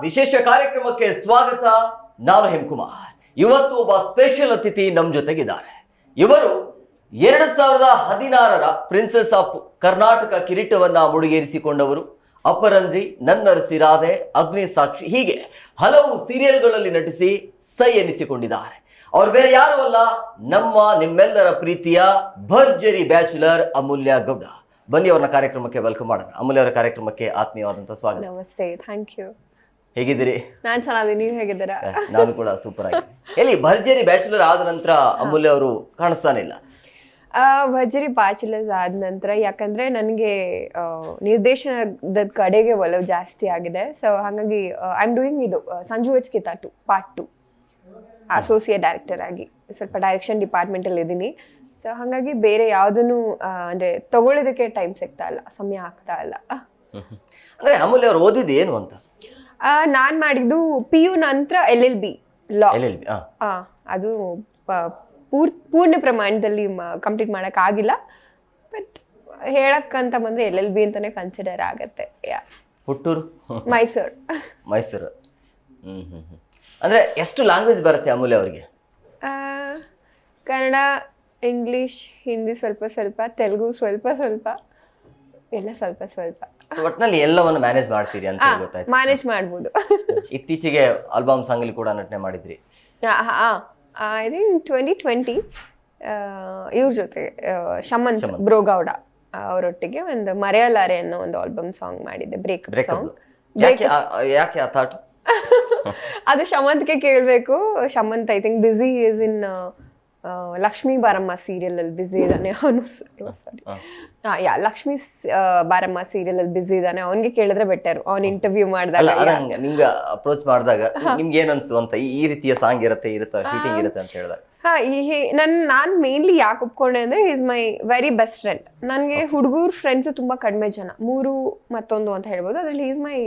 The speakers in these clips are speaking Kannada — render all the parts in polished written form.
ವಿಶೇಷ ಕಾರ್ಯಕ್ರಮಕ್ಕೆ ಸ್ವಾಗತ. ನಾನು ಹೇಮಕುಮಾರ್. ಇವತ್ತು ಒಬ್ಬ ಸ್ಪೆಷಲ್ ಅತಿಥಿ ನಮ್ಮ ಜೊತೆಗಿದ್ದಾರೆ. ಇವರು 2016ರ ಪ್ರಿನ್ಸೆಸ್ ಆಫ್ ಕರ್ನಾಟಕ ಕಿರೀಟವನ್ನ ಮುಡಿಗೇರಿಸಿಕೊಂಡವರು. ಅಪರಂಜಿ, ನನ್ನರಸಿ ರಾಧೆ, ಅಗ್ನಿ ಸಾಕ್ಷಿ ಹೀಗೆ ಹಲವು ಸೀರಿಯಲ್ಗಳಲ್ಲಿ ನಟಿಸಿ ಸೈ ಎನಿಸಿಕೊಂಡಿದ್ದಾರೆ. ಅವ್ರು ಬೇರೆ ಯಾರು ಅಲ್ಲ, ನಿಮ್ಮೆಲ್ಲರ ಪ್ರೀತಿಯ ಭರ್ಜರಿ ಬ್ಯಾಚುಲರ್ ಅಮೂಲ್ಯ ಗೌಡ. ಬನ್ನಿ ಅವ್ರನ್ನ ಕಾರ್ಯಕ್ರಮಕ್ಕೆ ವೆಲ್ಕಮ್ ಮಾಡೋಣ. ಅಮೂಲ್ಯ ಅವರ ಕಾರ್ಯಕ್ರಮಕ್ಕೆ ಆತ್ಮೀಯವಾದಂತ ಸ್ವಾಗತ. ನಮಸ್ತೆ, ಥ್ಯಾಂಕ್ ಯು. ಹೇಗಿದ್ದೀರಿ? ನಾನ್ ಚೆನ್ನಾಗಿದ್ದೀನಿ, ನೀವು ಹೇಗಿದ್ದೀರಾ? ನಾನು ಕೂಡ ಸೂಪರ್ ಆಗಿ. ಎಲ್ಲಿ ಭರ್ಜರಿ ಬ್ಯಾಚುಲರ್ ಆದ ನಂತರ ಅಮೂಲ್ಯ ಅವರು ಕಾಣಿಸ್ತಾನೆ ಇಲ್ಲ? ಭರ್ಜರಿ ಬ್ಯಾಚುಲರ್ಸ್ ಆದ ನಂತರ ಯಾಕಂದ್ರೆ ನನಗೆ ನಿರ್ದೇಶನದ ಕಡೆಗೆ ಒಲವು ಜಾಸ್ತಿ ಆಗಿದೆ. ಸೊ ಹಾಗಾಗಿ ಐ ಆಮ್ ಡೂಯಿಂಗ್ ಇದು Sanju weds Geetha 2 part 2 associate director ಆಗಿ ಸ್ವಲ್ಪ ಡೈರೆಕ್ಷನ್ ಡಿಪಾರ್ಟ್ಮೆಂಟಲ್ಲಿ ಇದ್ದೀನಿ. ಸೊ ಹಾಗಾಗಿ ಬೇರೆ ಯಾವುದನ್ನು ಅಂದರೆ ತಗೊಳ್ಳೋದಕ್ಕೆ ಟೈಮ್ ಸಿಗ್ತಾ ಇಲ್ಲ, ಸಮಯ ಆಗ್ತಾ ಇಲ್ಲ. ಅಂದ್ರೆ ಅಮೂಲ್ಯ ಅವರು ಓದಿದ್ದು ಏನು ಅಂತ? ನಾನು ಮಾಡಿದ್ದು PU ನಂತರ LLB ಲಾ. ಅದು ಪೂರ್ಣ ಪ್ರಮಾಣದಲ್ಲಿ ಕಂಪ್ಲೀಟ್ ಮಾಡೋಕ್ಕಾಗಿಲ್ಲ. ಬಟ್ ಹೇಳಕ್ಕಂತ ಬಂದರೆ LLB ಅಂತಲೇ ಕನ್ಸಿಡರ್ ಆಗತ್ತೆ. ಹುಟ್ಟೂರು ಮೈಸೂರು. ಅಂದ್ರೆ ಎಷ್ಟು ಲ್ಯಾಂಗ್ವೇಜ್ ಬರುತ್ತೆ ಅಮೂಲ್ಯ ಅವರಿಗೆ? ಕನ್ನಡ, ಇಂಗ್ಲಿಷ್, ಹಿಂದಿ ಸ್ವಲ್ಪ ಸ್ವಲ್ಪ, ತೆಲುಗು ಸ್ವಲ್ಪ ಸ್ವಲ್ಪ, ಎಲ್ಲ ಸ್ವಲ್ಪ ಸ್ವಲ್ಪ. ಒಟ್ಟಿನಲ್ಲಿ ಎಲ್ಲವನ್ನು ಮ್ಯಾನೇಜ್ ಮಾಡ್ತೀರಿ ಅಂತ ಗೊತ್ತಾಯ್ತು. ಮ್ಯಾನೇಜ್ ಮಾಡ್ಬೋದು. ಇತ್ತೀಚೆಗೆ ಆಲ್ಬಮ್ ಸಾಂಗ್ ಅಲ್ಲಿ ಕೂಡ ನಟನೆ ಮಾಡಿದ್ರಿ. ಐ ಥಿಂಕ್ 2020 ಇವ್ರ ಜೊತೆಗೆ ಶಮಂತ್ ಬ್ರೋಗೌಡ ಅವರೊಟ್ಟಿಗೆ ಒಂದು ಮರೆಯಲಾರೆ ಅನ್ನೋ ಒಂದು ಆಲ್ಬಮ್ ಸಾಂಗ್ ಮಾಡಿದ್ದೆ, ಬ್ರೇಕಪ್ ಸಾಂಗ್. ಯಾಕೆ ಆ ಥಾಟ್? ಅದು ಶಮಂತ್ಗೆ ಕೇಳಬೇಕು. Shamanth I think busy is in Lakshmi Baramma serial ಅಲ್ಲಿ ಬಿಸಿ ಇದ್ದಾನೆ ಅವನು. ಲಕ್ಷ್ಮೀ ಬಾರಮ್ಮ ಸೀರಿಯಲ್ ಅಲ್ಲಿ ಬಿಸಿ ಇದ್ದಾನೆ. ಅವನಿಗೆ ಕೇಳಿದ್ರೆ ಬೆಟರ್. ಅವ್ನ ಇಂಟರ್ವ್ಯೂ ಮಾಡಿದಾಗ ನಿಮ್ಗೆ ಅಪ್ರೋಚ್ ಮಾಡಿದಾಗ ನಿಮ್ಗೆ ಏನ್ ಅನ್ಸು ಅಂತ, ಈ ರೀತಿಯ ಸಾಂಗ್ ಇರುತ್ತೆ ಫೀಟಿಂಗ್ ಇರುತ್ತೆ ಅಂತ ಹೇಳಿದಾಗ? ನಾನು ಮೇನ್ಲಿ ಯಾಕೆ ಒಪ್ಕೊಂಡೆ ಅಂದ್ರೆ is my very best friend. ನನಗೆ ಹುಡುಗರು ಫ್ರೆಂಡ್ಸು ತುಂಬ ಕಡಿಮೆ ಜನ, 3 ಮತ್ತೊಂದು ಅಂತ ಹೇಳ್ಬೋದು. ಅದ್ರಲ್ಲಿ is my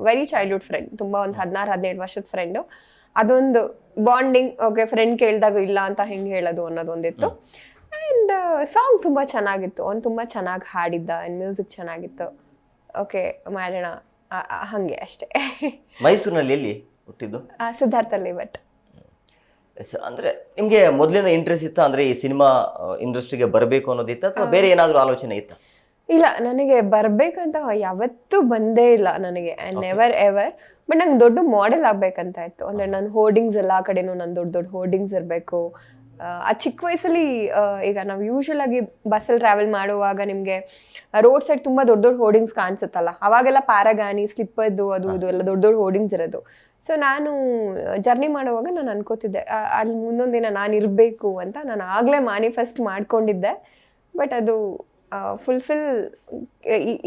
very childhood friend. ತುಂಬ ಒಂದು 16-17 ವರ್ಷದ ಫ್ರೆಂಡು. ಅದೊಂದು ಬಾಂಡಿಂಗ್. ಓಕೆ, ಫ್ರೆಂಡ್ ಕೇಳಿದಾಗ ಇಲ್ಲ ಅಂತ ಹೆಂಗೆ ಹೇಳೋದು ಅನ್ನೋದೊಂದಿತ್ತು. ಆ್ಯಂಡ್ ಸಾಂಗ್ ತುಂಬ ಚೆನ್ನಾಗಿತ್ತು. ಅವ್ನು ತುಂಬ ಚೆನ್ನಾಗಿ ಹಾಡಿದ್ದ. ಆ್ಯಂಡ್ ಮ್ಯೂಸಿಕ್ ಚೆನ್ನಾಗಿತ್ತು. ಓಕೆ, ಮಾಡೋಣ ಹಾಗೆ ಅಷ್ಟೇ. ಮೈಸೂರಿನಲ್ಲಿ ಎಲ್ಲಿ ಹುಟ್ಟಿದ್ದು? ಸಿದ್ಧಾರ್ಥಲ್ಲಿ. ಬಟ್ ಅಂದ್ರೆ ನಿಮ್ಗೆ ಮೊದಲಿಂದ ಇಂಟ್ರೆಸ್ಟ್ ಇತ್ತ ಅಂದ್ರೆ ಈ ಸಿನಿಮಾ ಇಂಡಸ್ಟ್ರಿಗೆ ಬರಬೇಕು ಅನ್ನೋದಿತ್ತ ಅಥವಾ ಬೇರೆ ಏನಾದ್ರು ಆಲೋಚನೆ ಇತ್ತ? ಇಲ್ಲ, ನನಗೆ ಬರ್ಬೇಕಂತ ಯಾವತ್ತೂ ಬಂದೇ ಇಲ್ಲ ನನಗೆ. And never ever. ಬಟ್ ನಂಗೆ ದೊಡ್ಡ ಮಾಡೆಲ್ ಆಗ್ಬೇಕಂತ ಇತ್ತು. ಅಂದರೆ ನನ್ನ ಹೋರ್ಡಿಂಗ್ಸ್ ಎಲ್ಲ ಕಡೆನೂ ನನ್ನ ದೊಡ್ಡ ಹೋರ್ಡಿಂಗ್ಸ್ ಇರಬೇಕು. ಆ ಚಿಕ್ಕ ವಯಸ್ಸಲ್ಲಿ ಈಗ ನಾವು ಯೂಶ್ವಲ್ ಆಗಿ ಬಸ್ಸಲ್ಲಿ ಟ್ರಾವೆಲ್ ಮಾಡುವಾಗ ನಿಮಗೆ ರೋಡ್ ಸೈಡ್ ತುಂಬ ದೊಡ್ಡ ಹೋರ್ಡಿಂಗ್ಸ್ ಕಾಣಿಸುತ್ತಲ್ಲ, ಅವಾಗೆಲ್ಲ ಪ್ಯಾರಾಗಾನಿ, ಸ್ಲಿಪ್ಪದ್ದು ಅದು ಇದು ಎಲ್ಲ ದೊಡ್ಡ ಹೋರ್ಡಿಂಗ್ಸ್ ಇರೋದು. ಸೊ ನಾನು ಜರ್ನಿ ಮಾಡುವಾಗ ನಾನು ಅನ್ಕೋತಿದ್ದೆ ಅಲ್ಲಿ ಮುಂದೊಂದು ದಿನ ನಾನು ಇರಬೇಕು ಅಂತ. ನಾನು ಆಗಲೇ ಮ್ಯಾನಿಫೆಸ್ಟ್ ಮಾಡ್ಕೊಂಡಿದ್ದೆ. ಬಟ್ ಅದು ಫುಲ್ಫಿಲ್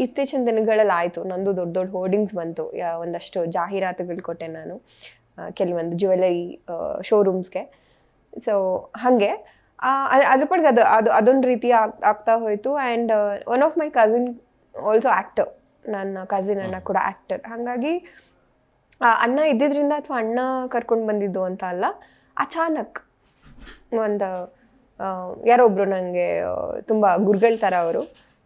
ಇತ್ತೀಚಿನ ದಿನಗಳಲ್ಲಿ ಆಯಿತು. ನಂದು ದೊಡ್ಡ ಹೋರ್ಡಿಂಗ್ಸ್ ಬಂತು. ಒಂದಷ್ಟು ಜಾಹೀರಾತುಗಳು ಕೊಟ್ಟೆ ನಾನು ಕೆಲವೊಂದು ಜ್ಯುವೆಲರಿ ಶೋರೂಮ್ಸ್ಗೆ. ಸೊ ಹಾಗೆ ಅದ್ರ ಪಡ್ಗೆ ಅದೊಂದು ರೀತಿ ಆಗ್ತಾ ಹೋಯಿತು. And one of my cousin also actor. ನನ್ನ ಕಸಿನ್ ಅಣ್ಣ ಕೂಡ ಆ್ಯಕ್ಟರ್. ಹಾಗಾಗಿ ಅಣ್ಣ ಇದ್ದಿದ್ದರಿಂದ ಅಥವಾ ಅಣ್ಣ ಕರ್ಕೊಂಡು ಬಂದಿದ್ದು ಅಂತ ಅಲ್ಲ, ಅಚಾನಕ್ ಒಂದು ಯಾರೋ ಒಬ್ಬರು ನನಗೆ ತುಂಬ ಗುರುಗಳ ಥರ ಅವರು,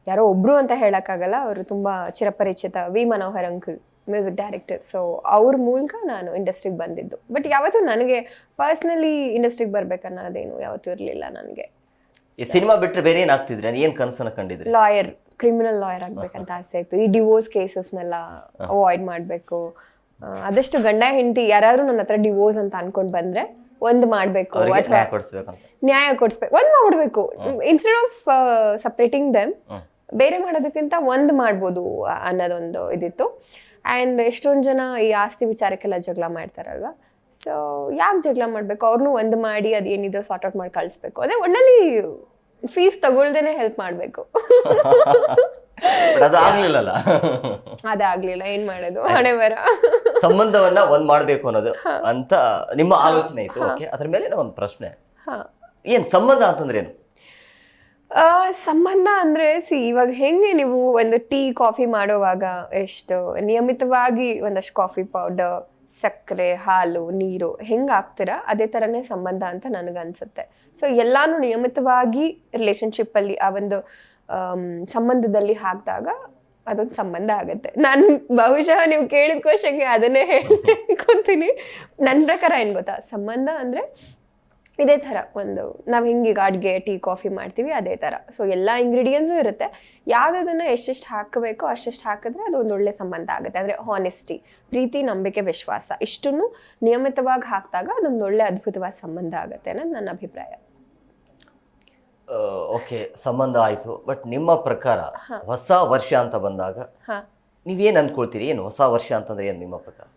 ಯಾರೋ ಒಬ್ಬರು ಅಂತ ಹೇಳೋಕ್ಕಾಗಲ್ಲ, ಅವರು ತುಂಬ ಚಿರಪರಿಚಿತ V Manohar uncle, music director. So ಅವ್ರ ಮೂಲಕ ನಾನು ಇಂಡಸ್ಟ್ರಿಗೆ ಬಂದಿದ್ದು. ಬಟ್ ಯಾವತ್ತೂ ನನಗೆ ಪರ್ಸ್ನಲಿ ಇಂಡಸ್ಟ್ರಿಗೆ ಬರ್ಬೇಕನ್ನೋದೇನು ಯಾವತ್ತೂ ಇರಲಿಲ್ಲ ನನಗೆ. ಈ ಸಿನಿಮಾ ಬಿಟ್ಟರೆ ಬೇರೆ ಏನಾಗ್ತಿದ್ರಿ? ಅದು ಏನು ಕನಸನ್ನ ಕಂಡಿದ್ರಿ? ಲಾಯರ್, ಕ್ರಿಮಿನಲ್ ಲಾಯರ್ ಆಗ್ಬೇಕಂತ ಆಸೆ ಇತ್ತು. ಈ ಡಿವೋರ್ಸ್ ಕೇಸಸ್ನೆಲ್ಲ ಅವಾಯ್ಡ್ ಮಾಡಬೇಕು. ಆದಷ್ಟು ಗಂಡ ಹೆಂಡತಿ ಯಾರು ನನ್ನ ಹತ್ರ ಡಿವೋರ್ಸ್ ಅಂತ ಅನ್ಕೊಂಡು ಬಂದರೆ ಒಂದು ಮಾಡಬೇಕು, ಅಥವಾ ನ್ಯಾಯ ಕೊಡಿಸ್ಬೇಕು, ಒಂದು ಮಾಡ್ಬಿಡ್ಬೇಕು. ಇನ್ಸ್ಟೆಡ್ ಆಫ್ ಸಪ್ರೇಟಿಂಗ್ ದೆಮ್, ಬೇರೆ ಮಾಡೋದಕ್ಕಿಂತ ಒಂದು ಮಾಡ್ಬೋದು ಅನ್ನೋದೊಂದು ಇದಿತ್ತು. ಆ್ಯಂಡ್ ಎಷ್ಟೊಂದು ಜನ ಈ ಆಸ್ತಿ ವಿಚಾರಕ್ಕೆಲ್ಲ ಜಗಳ ಮಾಡ್ತಾರಲ್ವ. ಸೊ ಯಾಕೆ ಜಗಳ ಮಾಡಬೇಕು? ಅವ್ರನ್ನೂ ಒಂದು ಮಾಡಿ ಅದೇನಿದೋ ಸಾರ್ಟ್ ಔಟ್ ಮಾಡಿ ಕಳಿಸ್ಬೇಕು. ಅದೇ ಒಣ್ಣಲ್ಲಿ ಫೀಸ್ ತಗೊಳ್ದೇನೆ ಹೆಲ್ಪ್ ಮಾಡಬೇಕು. ಅದಾಗ್ಲಿಲ್ಲ, ಏನ್ ಮಾಡೋದು, ಹಣೆ ಬರ. ಸಂಬಂಧವನ್ನ ಒಂದ್ ಮಾಡ್ಬೇಕು ಅನ್ನೋದು ಅಂತ ನಿಮ್ಮ ಆಲೋಚನೆ ಇತ್ತು. ಓಕೆ, ಅದ್ರ ಮೇಲೆ ಒಂದು ಪ್ರಶ್ನೆ, ಏನ್ ಸಂಬಂಧ ಅಂತಂದ್ರೆ ಏನು? ಸಂಬಂಧ ಅಂದ್ರೆ ಇವಾಗ ಹೆಂಗೆ ನೀವು ಒಂದು ಟೀ ಕಾಫಿ ಮಾಡೋವಾಗ ಎಷ್ಟು ನಿಯಮಿತವಾಗಿ ಒಂದಷ್ಟು ಕಾಫಿ ಪೌಡರ್, ಸಕ್ಕರೆ, ಹಾಲು, ನೀರು ಹೆಂಗೆ ಹಾಕ್ತೀರಾ ಅದೇ ಥರನೇ ಸಂಬಂಧ ಅಂತ ನನಗನ್ಸುತ್ತೆ. ಸೊ ಎಲ್ಲಾನು ನಿಯಮಿತವಾಗಿ ರಿಲೇಷನ್ಶಿಪ್ಪಲ್ಲಿ ಆ ಒಂದು ಸಂಬಂಧದಲ್ಲಿ ಹಾಕಿದಾಗ ಅದೊಂದು ಸಂಬಂಧ ಆಗುತ್ತೆ. ನಾನು ಬಹುಶಃ ನೀವು ಕೇಳಿದ ಕ್ವಶನ್ಗೆ ಅದನ್ನೇ ಹೇಳ್ಕೊಂತೀನಿ. ನನ್ನ ಪ್ರಕಾರ ಏನು ಗೊತ್ತಾ, ಸಂಬಂಧ ಅಂದರೆ ಇದೇ ಥರ ಒಂದು ನಾವು ಹಿಂಗೀಗ ಅಡುಗೆ ಟೀ ಕಾಫಿ ಮಾಡ್ತೀವಿ ಅದೇ ಥರ. ಸೊ ಎಲ್ಲ ಇಂಗ್ರೀಡಿಯೆಂಟ್ಸು ಇರುತ್ತೆ, ಯಾವುದನ್ನು ಎಷ್ಟೆಷ್ಟು ಹಾಕಬೇಕೋ ಅಷ್ಟೆಷ್ಟು ಹಾಕಿದ್ರೆ ಅದು ಒಂದು ಒಳ್ಳೆ ಸಂಬಂಧ ಆಗುತ್ತೆ. ಅಂದರೆ ಹಾನೆಸ್ಟಿ, ಪ್ರೀತಿ, ನಂಬಿಕೆ, ವಿಶ್ವಾಸ ಇಷ್ಟನ್ನು ನಿಯಮಿತವಾಗಿ ಹಾಕಿದಾಗ ಅದೊಂದು ಒಳ್ಳೆ ಅದ್ಭುತವಾದ ಸಂಬಂಧ ಆಗುತ್ತೆ ಅನ್ನೋದು ನನ್ನ ಅಭಿಪ್ರಾಯ. ಓಕೆ, ಸಂಬಂಧ ಆಯಿತು. ಬಟ್ ನಿಮ್ಮ ಪ್ರಕಾರ ಹೊಸ ವರ್ಷ ಅಂತ ಬಂದಾಗ ನೀವೇನು ಅನ್ಕೊಳ್ತೀರಿ? ಏನು ಹೊಸ ವರ್ಷ ಅಂತಂದ್ರೆ ಏನು ನಿಮ್ಮ ಪ್ರಕಾರ?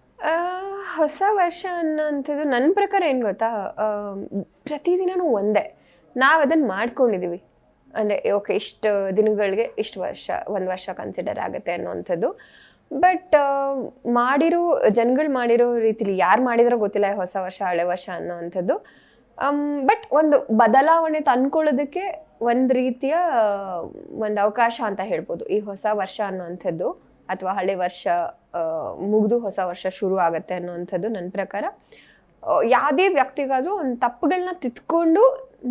ಹೊಸ ವರ್ಷ ಅನ್ನೋಂಥದ್ದು ನನ್ನ ಪ್ರಕಾರ ಏನು ಗೊತ್ತಾ, ಪ್ರತಿದಿನವೂ ಒಂದೇ, ನಾವು ಅದನ್ನು ಮಾಡ್ಕೊಂಡಿದ್ದೀವಿ. ಅಂದರೆ ಓಕೆ ಇಷ್ಟು ದಿನಗಳಿಗೆ ಇಷ್ಟು ವರ್ಷ, ಒಂದು ವರ್ಷ ಕನ್ಸಿಡರ್ ಆಗುತ್ತೆ ಅನ್ನೋವಂಥದ್ದು. ಬಟ್ ಜನಗಳು ಮಾಡಿರೋ ರೀತಿಲಿ ಯಾರು ಮಾಡಿದ್ರೋ ಗೊತ್ತಿಲ್ಲ ಹೊಸ ವರ್ಷ ಹಳೆ ವರ್ಷ ಅನ್ನೋವಂಥದ್ದು. ಬಟ್ ಒಂದು ಬದಲಾವಣೆ ತಂದ್ಕೊಳ್ಳೋದಕ್ಕೆ ಒಂದು ರೀತಿಯ ಒಂದು ಅವಕಾಶ ಅಂತ ಹೇಳ್ಬೋದು ಈ ಹೊಸ ವರ್ಷ ಅನ್ನೋವಂಥದ್ದು, ಅಥವಾ ಹಳೆ ವರ್ಷ ಮುಗಿದು ಹೊಸ ವರ್ಷ ಶುರು ಆಗುತ್ತೆ ಅನ್ನೋವಂಥದ್ದು. ನನ್ನ ಪ್ರಕಾರ ಯಾವುದೇ ವ್ಯಕ್ತಿಗಾದರೂ ಒಂದು ತಪ್ಪುಗಳನ್ನ ತಿದ್ಕೊಂಡು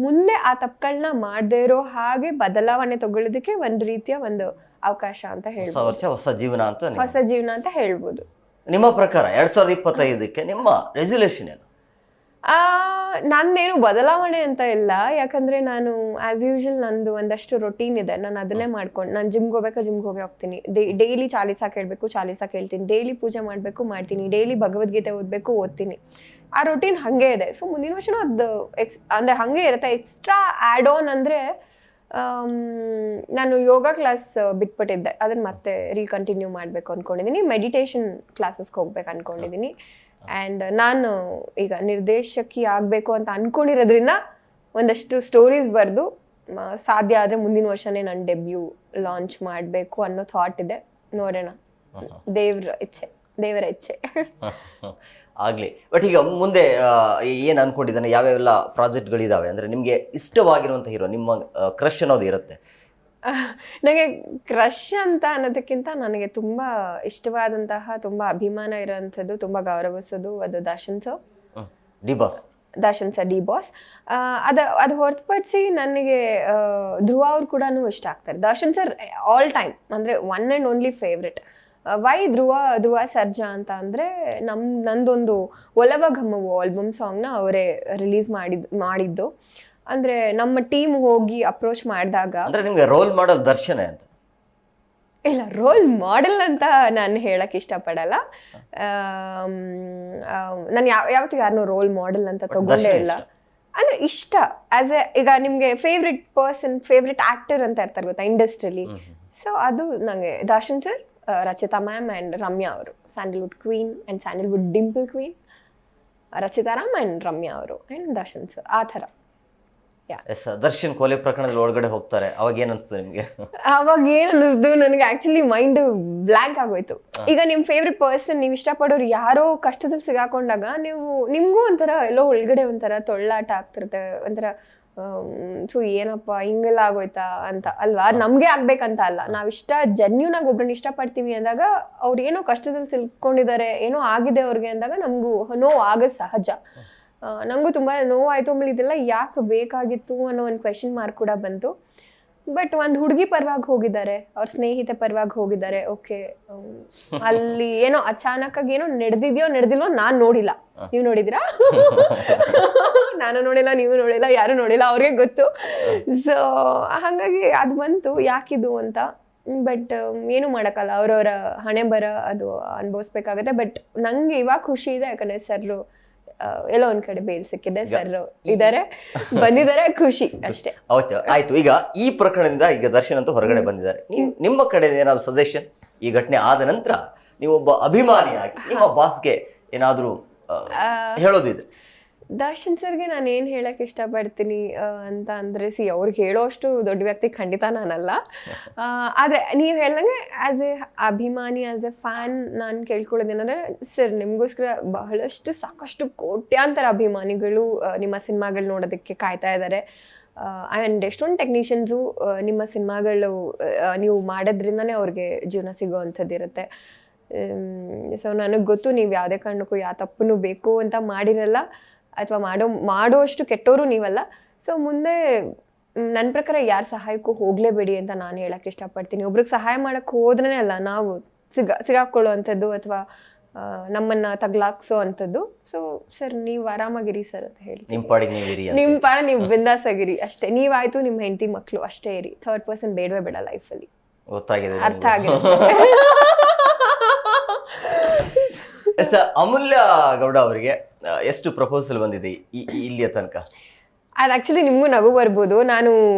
ಮುಂದೆ ಆ ತಪ್ಪುಗಳನ್ನ ಮಾಡದೇ ಇರೋ ಹಾಗೆ ಬದಲಾವಣೆ ತಗೊಳ್ಳೋದಕ್ಕೆ ಒಂದು ರೀತಿಯ ಒಂದು ಅವಕಾಶ ಅಂತ ಹೇಳ್ಬೋದು. ಹೊಸ ವರ್ಷ ಹೊಸ ಜೀವನ ಅಂತ, ಹೊಸ ಜೀವನ ಅಂತ ಹೇಳ್ಬೋದು. ನಿಮ್ಮ ಪ್ರಕಾರ 2025ಕ್ಕೆ ನಿಮ್ಮ ರೆಸಲ್ಯೂಷನ್ ಏನು? ನಂದೇನು ಬದಲಾವಣೆ ಅಂತ ಇಲ್ಲ, ಯಾಕಂದರೆ ನಾನು ಆ್ಯಸ್ ಯೂಶುವಲ್ ನಂದು ಒಂದಷ್ಟು ರೊಟೀನ್ ಇದೆ, ನಾನು ಅದನ್ನೇ ಮಾಡ್ಕೊಂಡು, ನಾನು ಜಿಮ್ಗೆ ಹೋಗ್ಬೇಕಾ ಜಿಮ್ಗೆ ಹೋಗ್ತೀನಿ, ಡೈಲಿ ಚಾಲೀಸ ಕೇಳಬೇಕು ಚಾಲೀಸ ಕೇಳ್ತೀನಿ, ಡೈಲಿ ಪೂಜೆ ಮಾಡಬೇಕು ಮಾಡ್ತೀನಿ, ಡೈಲಿ ಭಗವದ್ಗೀತೆ ಓದಬೇಕು ಓದ್ತೀನಿ. ಆ ರೊಟೀನ್ ಹಾಗೆ ಇದೆ. ಸೊ ಮುಂದಿನ ವರ್ಷನೂ ಅದು ಅಂದರೆ ಹಾಗೆ ಇರುತ್ತೆ. ಎಕ್ಸ್ಟ್ರಾ ಆ್ಯಡ್ ಆನ್ ಅಂದರೆ ನಾನು ಯೋಗ ಕ್ಲಾಸ್ ಬಿಟ್ಬಿಟ್ಟಿದ್ದೆ, ಅದನ್ನು ಮತ್ತೆ ರೀಕಂಟಿನ್ಯೂ ಮಾಡಬೇಕು ಅಂದ್ಕೊಂಡಿದ್ದೀನಿ. ಮೆಡಿಟೇಷನ್ ಕ್ಲಾಸಸ್ಗೆ ಹೋಗ್ಬೇಕು ಅಂದ್ಕೊಂಡಿದ್ದೀನಿ. ಆ್ಯಂಡ್ ನಾನು ಈಗ ನಿರ್ದೇಶಕಿ ಆಗಬೇಕು ಅಂತ ಅಂದ್ಕೊಂಡಿರೋದ್ರಿಂದ ಒಂದಷ್ಟು ಸ್ಟೋರೀಸ್ ಬರೆದು ಸಾಧ್ಯ ಆದರೆ ಮುಂದಿನ ವರ್ಷನೇ ನನ್ನ ಡೆಬ್ಯೂ ಲಾಂಚ್ ಮಾಡಬೇಕು ಅನ್ನೋ ಥಾಟ್ ಇದೆ. ನೋಡೋಣ, ದೇವರ ಇಚ್ಛೆ ಆಗಲಿ. ಬಟ್ ಈಗ ಮುಂದೆ ಏನು ಅನ್ಕೊಂಡಿದ್ದಾನೆ, ಯಾವ್ಯಾವೆಲ್ಲ ಪ್ರಾಜೆಕ್ಟ್ಗಳಿದ್ದಾವೆ? ಅಂದರೆ ನಿಮಗೆ ಇಷ್ಟವಾಗಿರುವಂಥ ಹೀರೋ, ನಿಮ್ಮ ಕ್ರಶ್ ಅನ್ನೋದು ಇರುತ್ತೆ? ನನಗೆ ಕ್ರಶ್ ಅಂತ ಅನ್ನೋದಕ್ಕಿಂತ ನನಗೆ ತುಂಬ ಇಷ್ಟವಾದಂತಹ, ತುಂಬ ಅಭಿಮಾನ ಇರೋವಂಥದ್ದು, ತುಂಬ ಗೌರವಿಸೋದು ಅದು ದರ್ಶನ್ ಸರ್, ಡಿ ಬಾಸ್. ಅದು ಹೊರತುಪಡಿಸಿ ನನಗೆ ಧ್ರುವ ಅವ್ರು ಕೂಡ ಇಷ್ಟ ಆಗ್ತಾರೆ. ದರ್ಶನ್ ಸರ್ ಆಲ್ ಟೈಮ್ ಅಂದರೆ one and only favourite. Why Dhruva Sarja ಅಂತ ಅಂದರೆ ನಂದೊಂದು ಒಲವ ಘಮ್ಮವು ಆಲ್ಬಮ್ ಸಾಂಗ್ನ ಅವರೇ ರಿಲೀಸ್ ಮಾಡಿದ್ದು. ಅಂದರೆ ನಮ್ಮ ಟೀಮ್ ಹೋಗಿ ಅಪ್ರೋಚ್ ಮಾಡಿದಾಗ, ಅಂದರೆ ನಿಮಗೆ ರೋಲ್ ಮಾಡಲ್ ದರ್ಶನ ಅಂತ? ಇಲ್ಲ, ರೋಲ್ ಮಾಡೆಲ್ ಅಂತ ನಾನು ಹೇಳಕ್ಕೆ ಇಷ್ಟಪಡಲ್ಲ. ನಾನು ಯಾವತ್ತೂ ಯಾರನ್ನೂ ರೋಲ್ ಮಾಡೆಲ್ ಅಂತ ತಗೊಂಡೇ ಇಲ್ಲ. ಅಂದರೆ ಇಷ್ಟ ಆ್ಯಸ್ ಈಗ ನಿಮಗೆ ಫೇವ್ರೆಟ್ ಪರ್ಸನ್, ಫೇವ್ರೆಟ್ ಆ್ಯಕ್ಟರ್ ಅಂತ ಇರ್ತಾರೆ ಗೊತ್ತಾ ಇಂಡಸ್ಟ್ರಿಲಿ. ಸೊ ಅದು ನನಗೆ Darshan sir, Rachita ma'am and Ramya ಅವರು, Sandalwood queen and Sandalwood dimple queen, Rachita Ram and Ramya ಅವರು ಆ್ಯಂಡ್ ದರ್ಶನ್ ಸರ್, ಆ ಥರ. ದರ್ಶನ್ ಕೊಲೆ ಪ್ರಕರಣದಲ್ಲಿ ಒಳಗಡೆ ಹೋಗ್ತಾರೆ, ಅವಾಗ ಏನ್ ಅನ್ಸುತ್ತೆ ನಿಮಗೆ? ಅವಾಗ ಏನ್ ಅನ್ನಿಸ್ದು, ನನಗೆ ಆಕ್ಚುಲಿ ಮೈಂಡ್ ಬ್ಲಾಂಕ್ ಆಗೋಯ್ತು. ಈಗ ನಿಮ್ಮ ಫೇವ್ರೆಟ್ ಪರ್ಸನ್, ನೀವು ಇಷ್ಟಪಡೋರು ಯಾರೋ ಕಷ್ಟದಲ್ಲಿ ಸಿಗಾಕೊಂಡಾಗ ನಿಮ್ಗೂ ಒಂಥರ ಎಲ್ಲೋ ಒಳಗಡೆ ಒಂಥರ ತೊಳ್ಳಾಟ ಆಗ್ತಿರುತ್ತೆ, ಒಂಥರ ಸೊ ಏನಪ್ಪ ಹಿಂಗೆಲ್ಲ ಆಗೋಯ್ತಾ ಅಂತ ಅಲ್ವಾ. ನಮ್ಗೆ ಆಗ್ಬೇಕಂತ ಅಲ್ಲ, ನಾವಿಷ್ಟ ಜೆನ್ಯೂನ್ ಆಗಿ ಒಬ್ರನ್ನ ಇಷ್ಟಪಡ್ತೀವಿ ಅಂದಾಗ ಅವ್ರು ಏನೋ ಕಷ್ಟದಲ್ಲಿ ಸಿಲ್ಕೊಂಡಿದ್ದಾರೆ, ಏನೋ ಆಗಿದೆ ಅವ್ರಿಗೆ ಅಂದಾಗ ನಮಗೂ ನೋವು ಆಗೋದು ಸಹಜ. ನನಗೂ ತುಂಬ ನೋವಾಯಿತು. ಆಮೇಲೆ ಇದೆಲ್ಲ ಯಾಕೆ ಬೇಕಾಗಿತ್ತು ಅನ್ನೋ ಒಂದು ಕ್ವೆಶನ್ ಮಾರ್ಕ್ ಕೂಡ ಬಂತು. ಬಟ್ ಒಂದು ಹುಡುಗಿ ಪರವಾಗಿ ಹೋಗಿದ್ದಾರೆ, ಅವ್ರ ಸ್ನೇಹಿತೆ ಪರವಾಗಿ ಹೋಗಿದ್ದಾರೆ. ಓಕೆ, ಅಲ್ಲಿ ಏನೋ ಅಚಾನಕ್ಕಾಗಿ ಏನೋ ನಡೆದಿಲ್ವೋ ನಾನು ನೋಡಿಲ್ಲ. ನೀವು ನೋಡಿದಿರಾ? ನಾನು ನೋಡಿಲ್ಲ, ನೀವು ನೋಡಿಲ್ಲ, ಯಾರು ನೋಡಿಲ್ಲ, ಅವ್ರಿಗೆ ಗೊತ್ತು. ಸೊ ಹಾಗಾಗಿ ಅದು ಬಂತು ಯಾಕಿದು ಅಂತ. ಬಟ್ ಏನು ಮಾಡೋಕ್ಕಲ್ಲ, ಅವ್ರವ್ರ ಹಣೆ ಬರ ಅದು ಅನುಭವಿಸ್ಬೇಕಾಗತ್ತೆ. ಬಟ್ ನಂಗೆ ಇವಾಗ ಖುಷಿ ಇದೆ, ಯಾಕಂದರೆ ಸರ್ರು ಎಲ್ಲೋ ಒಂದ್ ಕಡೆ ಬೇಲ್ ಸಿಕ್ಕಿದೆ, ಸರ್ ಇದಾರೆ, ಬಂದಿದ್ದಾರೆ, ಖುಷಿ ಅಷ್ಟೇ. ಆಯ್ತು. ಈಗ ಈ ಪ್ರಕರಣದಿಂದ ಈಗ ದರ್ಶನ್ ಅಂತೂ ಹೊರಗಡೆ ಬಂದಿದ್ದಾರೆ. ನಿಮ್ಮ ಕಡೆ ಏನಾದ್ರು ಸಜೆಷನ್, ಈ ಘಟನೆ ಆದ ನಂತರ ನೀವೊಬ್ಬ ಅಭಿಮಾನಿಯಾಗಿ ನಿಮ್ಮ ಬಾಸ್ಗೆ ಏನಾದ್ರು ಹೇಳೋದಿದೆ? ದರ್ಶನ್ ಸರ್ಗೆ ನಾನು ಏನು ಹೇಳಕ್ಕೆ ಇಷ್ಟಪಡ್ತೀನಿ ಅಂತ ಅಂದರೆ, ಅವ್ರಿಗೆ ಹೇಳೋಷ್ಟು ದೊಡ್ಡ ವ್ಯಕ್ತಿ ಖಂಡಿತ ನಾನಲ್ಲ. ಆದರೆ ನೀವು ಹೇಳ್ದಂಗೆ ಆ್ಯಸ್ ಎ ಅಭಿಮಾನಿ, ಆ್ಯಸ್ ಎ ಫ್ಯಾನ್ ನಾನು ಕೇಳ್ಕೊಳ್ಳೋದೇನೆಂದರೆ, ಸರ್ ನಿಮಗೋಸ್ಕರ ಬಹಳಷ್ಟು ಸಾಕಷ್ಟು ಕೋಟ್ಯಾಂತರ ಅಭಿಮಾನಿಗಳು ನಿಮ್ಮ ಸಿನಿಮಾಗಳು ನೋಡೋದಕ್ಕೆ ಕಾಯ್ತಾ ಇದ್ದಾರೆ. ಆ್ಯಂಡ್ ಎಷ್ಟೊಂದು ಟೆಕ್ನಿಷಿಯನ್ಸು ನಿಮ್ಮ ಸಿನಿಮಾಗಳು ನೀವು ಮಾಡೋದ್ರಿಂದನೇ ಅವ್ರಿಗೆ ಜೀವನ ಸಿಗೋ ಅಂಥದ್ದು ಇರುತ್ತೆ. ಸೊ ನನಗೆ ಗೊತ್ತು ನೀವು ಯಾವುದೇ ಕಾರಣಕ್ಕೂ ಯಾವ ತಪ್ಪು ಬೇಕು ಅಂತ ಮಾಡಿರಲ್ಲ, ಅಥವಾ ಮಾಡೋಷ್ಟು ಕೆಟ್ಟವರು ನೀವಲ್ಲ. ಸೊ ಮುಂದೆ ನನ್ನ ಪ್ರಕಾರ ಯಾರ ಸಹಾಯಕ್ಕೂ ಹೋಗಲೇಬೇಡಿ ಅಂತ ನಾನು ಹೇಳಕ್ಕೆ ಇಷ್ಟಪಡ್ತೀನಿ. ಒಬ್ರಿಗೆ ಸಹಾಯ ಮಾಡಕ್ಕೆ ಹೋದ್ರೇ ಅಲ್ಲ ನಾವು ಸಿಗಾಕೊಳ್ಳುವಂಥದ್ದು ಅಥವಾ ನಮ್ಮನ್ನ ತಗ್ಲಾಕ್ಸೋ ಅಂಥದ್ದು. ಸೊ ಸರ್ ನೀವು ಆರಾಮಾಗಿರಿ ಸರ್ ಅಂತ ಹೇಳ್ತೀನಿ. ನಿಮ್ಮ ಪಾಡ ನೀವು ಬಿಂದಾಸಾಗಿರಿ ಅಷ್ಟೇ. ನೀವಾಯ್ತು ನಿಮ್ಮ ಹೆಂಡತಿ ಮಕ್ಕಳು ಅಷ್ಟೇ ಇರಿ. ಥರ್ಡ್ ಪರ್ಸನ್ ಬೇಡವೇ ಬೇಡ ಲೈಫಲ್ಲಿ. ಅರ್ಥ ಆಗಿದೆ. ಅಮೂಲ್ಯ ಗೌಡ ಅವರಿಗೆ ಎಷ್ಟು ಪ್ರಪೋಸಲ್ ಬಂದಿದೆ ಇಲ್ಲಿಯ ತನಕ? ಅದು ಆ್ಯಕ್ಚುಲಿ ನಿಮಗೂ ನಗು ಬರ್ಬೋದು.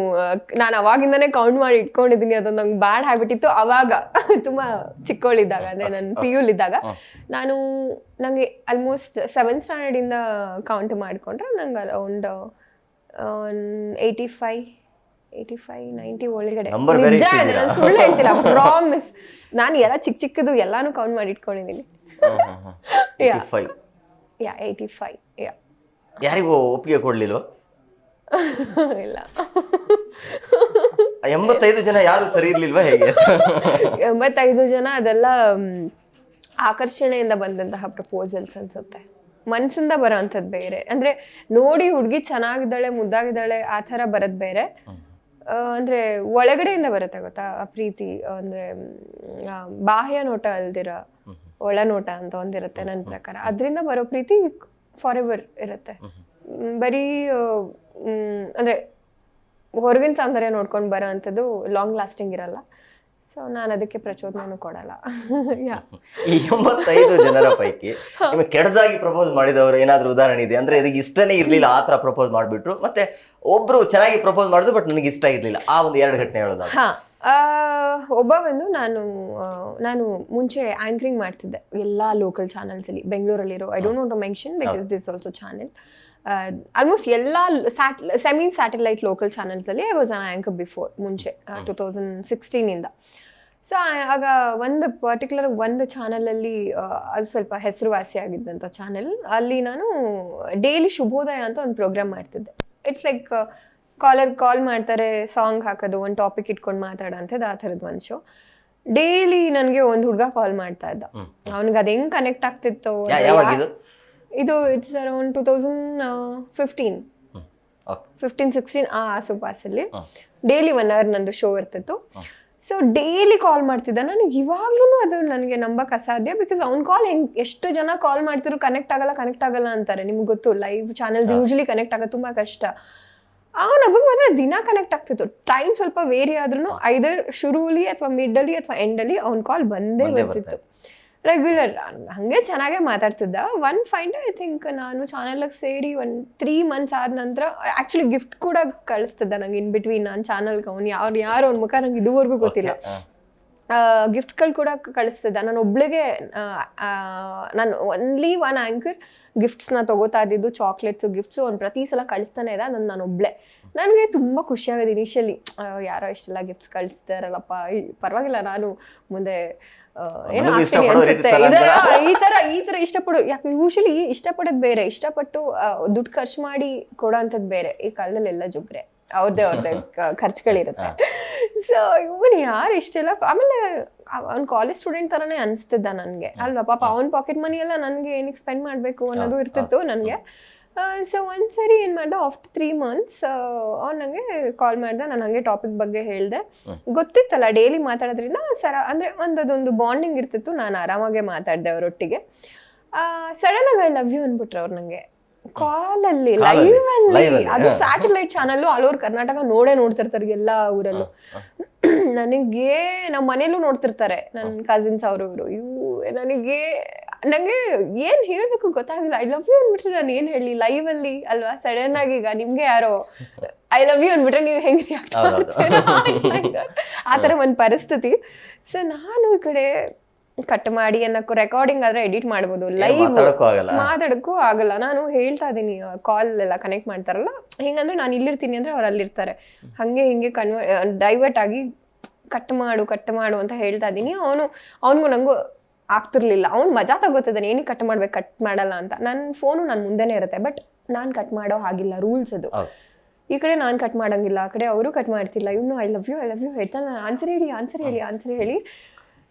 ನಾನು ಅವಾಗಿಂದನೇ ಕೌಂಟ್ ಮಾಡಿ ಇಟ್ಕೊಂಡಿದ್ದೀನಿ. ಅದೊಂದು ನಂಗೆ ಬ್ಯಾಡ್ ಹ್ಯಾಬಿಟ್ ಇತ್ತು ಅವಾಗ, ತುಂಬ ಚಿಕ್ಕವಳಿದ್ದಾಗ, ಅಂದರೆ ನಾನು PU ಇದ್ದಾಗ. ನನಗೆ ಆಲ್ಮೋಸ್ಟ್ 7th ಸ್ಟ್ಯಾಂಡರ್ಡಿಂದ ಕೌಂಟ್ ಮಾಡಿಕೊಂಡ್ರೆ ನಂಗೆ ಅರೌಂಡ್ 85-90 ಒಳಗಡೆ. ನಿಜ ಇದೆ, ನಾನು ಸುಳ್ಳು ಹೇಳ್ತಿಲ್ಲ, ಪ್ರಾಮಿಸ್. ನಾನು ಎಲ್ಲ ಚಿಕ್ಕದು ಎಲ್ಲಾನು ಕೌಂಟ್ ಮಾಡಿ ಇಟ್ಕೊಂಡಿದ್ದೀನಿ. 85. ಯಾರಿಗೂ ಒಪ್ಪಿಗೆ ಕೊಡ್ಲಿಲ್ವಾ? ಇಲ್ಲ. 85 ಜನ ಯಾರು ಸರಿ ಇರ್ಲಿಲ್ವಾ ಹೇಗೆ? 85 ಜನ ಅದೆಲ್ಲ ಆಕರ್ಷಣೆಯಿಂದ ಬಂದಂತಹ ಪ್ರಪೋಸಲ್ಸ್ ಅನ್ಸುತ್ತೆ. ಮನ್ಸಿಂದ ಬರೋ ಅಂಥದ್ದು ಬೇರೆ. ಅಂದ್ರೆ ನೋಡಿ ಹುಡುಗಿ ಚೆನ್ನಾಗಿದ್ದಾಳೆ, ಮುದ್ದಾಗಿದ್ದಾಳೆ, ಆ ಥರ ಬರೋದು ಬೇರೆ. ಅಂದ್ರೆ ಒಳಗಡೆಯಿಂದ ಬರುತ್ತೆ ಗೊತ್ತಾ ಆ ಪ್ರೀತಿ. ಅಂದ್ರೆ ಬಾಹ್ಯ ನೋಟ ಅಲ್ದಿರ ಒಳನೋಟ ಅಂತ ಒಂದಿರುತ್ತೆ ನನ್ನ ಪ್ರಕಾರ. ಅದರಿಂದ ಬರೋ ಪ್ರೀತಿ ಫಾರ್ ಎವರ್ ಇರುತ್ತೆ. ಬರೀ ಅಂದರೆ ಹೊರಗಿನ ಸೌಂದರ್ಯ ನೋಡ್ಕೊಂಡು ಬರೋ ಅಂಥದ್ದು ಲಾಂಗ್ ಲಾಸ್ಟಿಂಗ್ ಇರಲ್ಲ. ಸೊ ನಾನು ಅದಕ್ಕೆ ಪ್ರಚೋದನೆ ಕೊಡಲ್ಲ. ಈ 85 ಜನರ ಪೈಕಿ ನಿಮಗೆ ಕೆಡದಾಗಿ ಪ್ರಪೋಸ್ ಮಾಡಿದವರು ಏನಾದರೂ ಉದಾಹರಣೆ ಇದೆ? ಅಂದ್ರೆ ಇದಕ್ಕೆ ಇಷ್ಟನೇ ಇರಲಿಲ್ಲ ಆ ಥರ ಪ್ರಪೋಸ್ ಮಾಡಿಬಿಟ್ರು, ಮತ್ತೆ ಒಬ್ರು ಚೆನ್ನಾಗಿ ಪ್ರಪೋಸ್ ಮಾಡಿದ್ರು ಬಟ್ ನನಗೆ ಇಷ್ಟ ಇರಲಿಲ್ಲ, ಆ ಒಂದು 2 ಘಟನೆ ಹೇಳೋದು? ಒಬ್ಬ ಒಂದು ನಾನು ಮುಂಚೆ ಆ್ಯಂಕರಿಂಗ್ ಮಾಡ್ತಿದ್ದೆ ಎಲ್ಲ ಲೋಕಲ್ ಚಾನಲ್ಸಲ್ಲಿ ಬೆಂಗಳೂರಲ್ಲಿರೋ. I don't want to mention because this also channel. Almost ಎಲ್ಲ ಸೆಮಿ ಸ್ಯಾಟಲೈಟ್ ಲೋಕಲ್ ಚಾನಲ್ಸಲ್ಲಿ I was on anchor before, ಮುಂಚೆ 2016ಇಂದ. ಸೊ ಆಗ ಒಂದು ಚಾನಲಲ್ಲಿ ಅದು ಸ್ವಲ್ಪ ಹೆಸರುವಾಸಿಯಾಗಿದ್ದಂಥ ಚಾನೆಲ್. ಅಲ್ಲಿ ನಾನು ಡೈಲಿ ಶುಭೋದಯ ಅಂತ ಒಂದು ಪ್ರೋಗ್ರಾಮ್ ಮಾಡ್ತಿದ್ದೆ. ಇಟ್ಸ್ ಲೈಕ್ ಕಾಲ್ ಮಾಡ್ತಾರೆ, ಸಾಂಗ್ ಹಾಕೋದು, ಒಂದು ಟಾಪಿಕ್ ಇಟ್ಕೊಂಡು ಮಾತಾಡೋ ಅಂಥದ್ದು, ಆ ಥರದ್ದು ಒಂದು ಶೋ. ಡೈಲಿ ನನಗೆ ಒಂದು ಹುಡುಗ ಕಾಲ್ ಮಾಡ್ತಾ ಇದ್ದ. ಅವ್ನಿಗೆ ಅದು ಹೆಂಗೆ ಕನೆಕ್ಟ್ ಆಗ್ತಿತ್ತು, ಇದು ಇಟ್ಸ್ ಅರೌಂಡ್ 2015-16 ಆ ಆಸುಪಾಸಲ್ಲಿ. ಡೈಲಿ 1 hour ನಂದು ಶೋ ಇರ್ತಿತ್ತು. ಸೊ ಡೈಲಿ ಕಾಲ್ ಮಾಡ್ತಿದ್ದ. ನನಗೆ ಇವಾಗ್ಲೂ ಅದು ನನಗೆ ನಂಬಕ್ಕೆ ಅಸಾಧ್ಯ. ಬಿಕಾಸ್ ಅವ್ನ ಕಾಲ್ ಎಷ್ಟು ಜನ ಕಾಲ್ ಮಾಡ್ತಿದ್ರು ಕನೆಕ್ಟ್ ಆಗಲ್ಲ ಅಂತಾರೆ. ನಿಮ್ಗೆ ಗೊತ್ತು, ಲೈವ್ ಚಾನಲ್ಸ್ ಯೂಶಲಿ ಕನೆಕ್ಟ್ ಆಗೋದು ತುಂಬ ಕಷ್ಟ. ನಮಗೆ ಮಾತ್ರ ದಿನ ಕನೆಕ್ಟ್ ಆಗ್ತಿತ್ತು. ಟೈಮ್ ಸ್ವಲ್ಪ ವೇರಿ ಆದ್ರೂ ಐದರ್ ಶುರುಲಿ ಅಥವಾ ಮಿಡ್ಡಲ್ಲಿ ಅಥವಾ ಎಂಡಲ್ಲಿ ಅವ್ನ ಕಾಲ್ ಬಂದೇ ಬರ್ತಿತ್ತು ರೆಗ್ಯುಲರ್. ಹಾಗೆ ಚೆನ್ನಾಗೇ ಮಾತಾಡ್ತಿದ್ದ. One fine day I think ನಾನು ಚಾನಲ್ಗೆ ಸೇರಿ 3 months ಆದ ನಂತರ ಆ್ಯಕ್ಚುಲಿ ಗಿಫ್ಟ್ ಕೂಡ ಕಳಿಸ್ತಿದ್ದ ನಂಗೆ ಇನ್ ಬಿಟ್ವೀನ್. ನಾನು ಚಾನಲ್ಗೆ ಯಾರು ಅವ್ನ ಮುಖ ನಂಗೆ ಇದುವರೆಗೂ ಗೊತ್ತಿಲ್ಲ. ಗಿಫ್ಟ್ಗಳು ಕೂಡ ಕಳಿಸ್ತಿದ್ದ. ನಾನು ಒಬ್ಳಿಗೆ ನಾನು ಓನ್ಲಿ 1 ಆ್ಯಂಕರ್ ಗಿಫ್ಟ್ಸ್ನ ತೊಗೋತಾ ಇದ್ದಿದ್ದು, ಚಾಕ್ಲೇಟ್ಸು ಗಿಫ್ಟ್ಸು ಅವ್ನು ಪ್ರತಿ ಸಲ ಕಳಿಸ್ತಾನೆ ಇದ್ದ. ನಾನು ಒಬ್ಳೆ. ನನಗೆ ತುಂಬ ಖುಷಿಯಾಗಿದೆ ಇನಿಷಿಯಲಿ, ಯಾರೋ ಇಷ್ಟೆಲ್ಲ ಗಿಫ್ಟ್ಸ್ ಕಳಿಸ್ತಾರಲ್ಲಪ್ಪ, ಪರವಾಗಿಲ್ಲ, ನಾನು ಮುಂದೆ ಏನೋ ಆಗ್ತೀನಿ ಅನ್ಸುತ್ತೆ. ಈ ಥರ ಇಷ್ಟಪಡೋ, ಯಾಕೆ ಯೂಶಲಿ ಇಷ್ಟಪಡೋದು ಬೇರೆ, ಇಷ್ಟಪಟ್ಟು ದುಡ್ಡು ಖರ್ಚು ಮಾಡಿ ಕೊಡೋ ಅಂಥದ್ದು ಬೇರೆ. ಈ ಕಾಲದಲ್ಲಿ ಎಲ್ಲ ಜುಗ್ರೆ, ಅವ್ರದ್ದೇ ಖರ್ಚುಗಳಿರುತ್ತೆ. ಸೊ ಇವನು ಯಾರು ಇಷ್ಟೆಲ್ಲ. ಆಮೇಲೆ ಅವ್ನು ಕಾಲೇಜ್ ಸ್ಟೂಡೆಂಟ್ ಥರನೇ ಅನಿಸ್ತಿದ್ದ ನನಗೆ ಅಲ್ವಾ. ಪಾಪ ಅವ್ನ ಪಾಕೆಟ್ ಮನಿ ಎಲ್ಲ ನನಗೆ ಏನಕ್ಕೆ ಸ್ಪೆಂಡ್ ಮಾಡಬೇಕು ಅನ್ನೋದು ಇರ್ತಿತ್ತು ನನಗೆ. ಸೊ ಒಂದ್ಸರಿ ಏನು ಮಾಡ್ದೆ, ಆಫ್ಟರ್ 3 months ಅವ್ನು ನನಗೆ ಕಾಲ್ ಮಾಡ್ದೆ. ನಾನು ಹಂಗೆ ಟಾಪಿಕ್ ಬಗ್ಗೆ ಹೇಳಿದೆ. ಗೊತ್ತಿತ್ತಲ್ಲ ಡೈಲಿ ಮಾತಾಡೋದ್ರಿಂದ ಅಂದರೆ ಅದೊಂದು ಬಾಂಡಿಂಗ್ ಇರ್ತಿತ್ತು. ನಾನು ಆರಾಮಾಗೆ ಮಾತಾಡಿದೆ ಅವರೊಟ್ಟಿಗೆ. ಸಡನ್ನಾಗಿ ಐ ಲವ್ ಯು ಅಂದ್ಬಿಟ್ರೆ ಅವ್ರು ನನಗೆ ಕಾಲಲ್ಲಿ, ಲೈವ್ ಅಲ್ಲಿ. ಅದು satellite channel, all over Karnataka ನೋಡ್ತಿರ್ತಾರೆ ಎಲ್ಲ ಊರಲ್ಲೂ. ನನಗೆ ನಮ್ಮ ಮನೇಲೂ ನೋಡ್ತಿರ್ತಾರೆ ನನ್ನ ಕಸಿನ್ಸ್ ಅವರು. ನನಗೆ ಏನು ಹೇಳಬೇಕು ಗೊತ್ತಾಗಿಲ್ಲ. ಐ ಲವ್ ಯು ಅಂದ್ಬಿಟ್ರೆ ನಾನು ಏನು ಹೇಳಿ ಲೈವ್ ಅಲ್ಲಿ ಅಲ್ವಾ. ಸಡನ್ ಆಗಿ ಈಗ ನಿಮ್ಗೆ ಯಾರೋ ಐ ಲವ್ ಯು ಅಂದ್ಬಿಟ್ರೆ ನೀವು ಹೆಂಗೆ ರಿಯಾಕ್ಟ್ ಮಾಡ್ತೀರಾ, ಆ ಥರ ಒಂದು ಪರಿಸ್ಥಿತಿ. ಸೊ ನಾನು ಈ ಕಡೆ ಕಟ್ ಮಾಡಿ ಅನ್ನೋಕ್ಕೂ, ರೆಕಾರ್ಡಿಂಗ್ ಆದ್ರೆ ಎಡಿಟ್ ಮಾಡ್ಬೋದು, ಲೈವ್ ಮಾತಾಡೋಕ್ಕೂ ಆಗಲ್ಲ. ನಾನು ಹೇಳ್ತಾ ಇದ್ದೀನಿ, ಕಾಲ್ ಎಲ್ಲ ಕನೆಕ್ಟ್ ಮಾಡ್ತಾರಲ್ಲ, ಹೆಂಗಂದ್ರೆ ನಾನು ಇಲ್ಲಿರ್ತೀನಿ ಅಂದ್ರೆ ಅವ್ರು ಅಲ್ಲಿರ್ತಾರೆ. ಹಾಗೆ ಹಿಂಗೆ ಡೈವರ್ಟ್ ಆಗಿ ಕಟ್ ಮಾಡು ಅಂತ ಹೇಳ್ತಾ ಇದ್ದೀನಿ. ಅವನಿಗೂ ನಂಗೂ ಆಗ್ತಿರ್ಲಿಲ್ಲ. ಅವ್ನು ಮಜಾ ತಗೋತಿದ್ದಾನೆ, ಏನಕ್ಕೆ ಕಟ್ ಮಾಡಲ್ಲ ಅಂತ. ನನ್ನ ಫೋನು ನನ್ನ ಮುಂದೆನೇ ಇರುತ್ತೆ, ಬಟ್ ನಾನು ಕಟ್ ಮಾಡೋ ಹಾಗಿಲ್ಲ, ರೂಲ್ಸ್ ಅದು. ಈ ಕಡೆ ನಾನು ಕಟ್ ಮಾಡೋಂಗಿಲ್ಲ, ಆ ಕಡೆ ಅವರು ಕಟ್ ಮಾಡ್ತಿಲ್ಲ. ಇವನು ಐ ಲವ್ ಯು ಹೇಳ್ತಾನೆ. ನಾನು ಆನ್ಸರ್ ಹೇಳಿ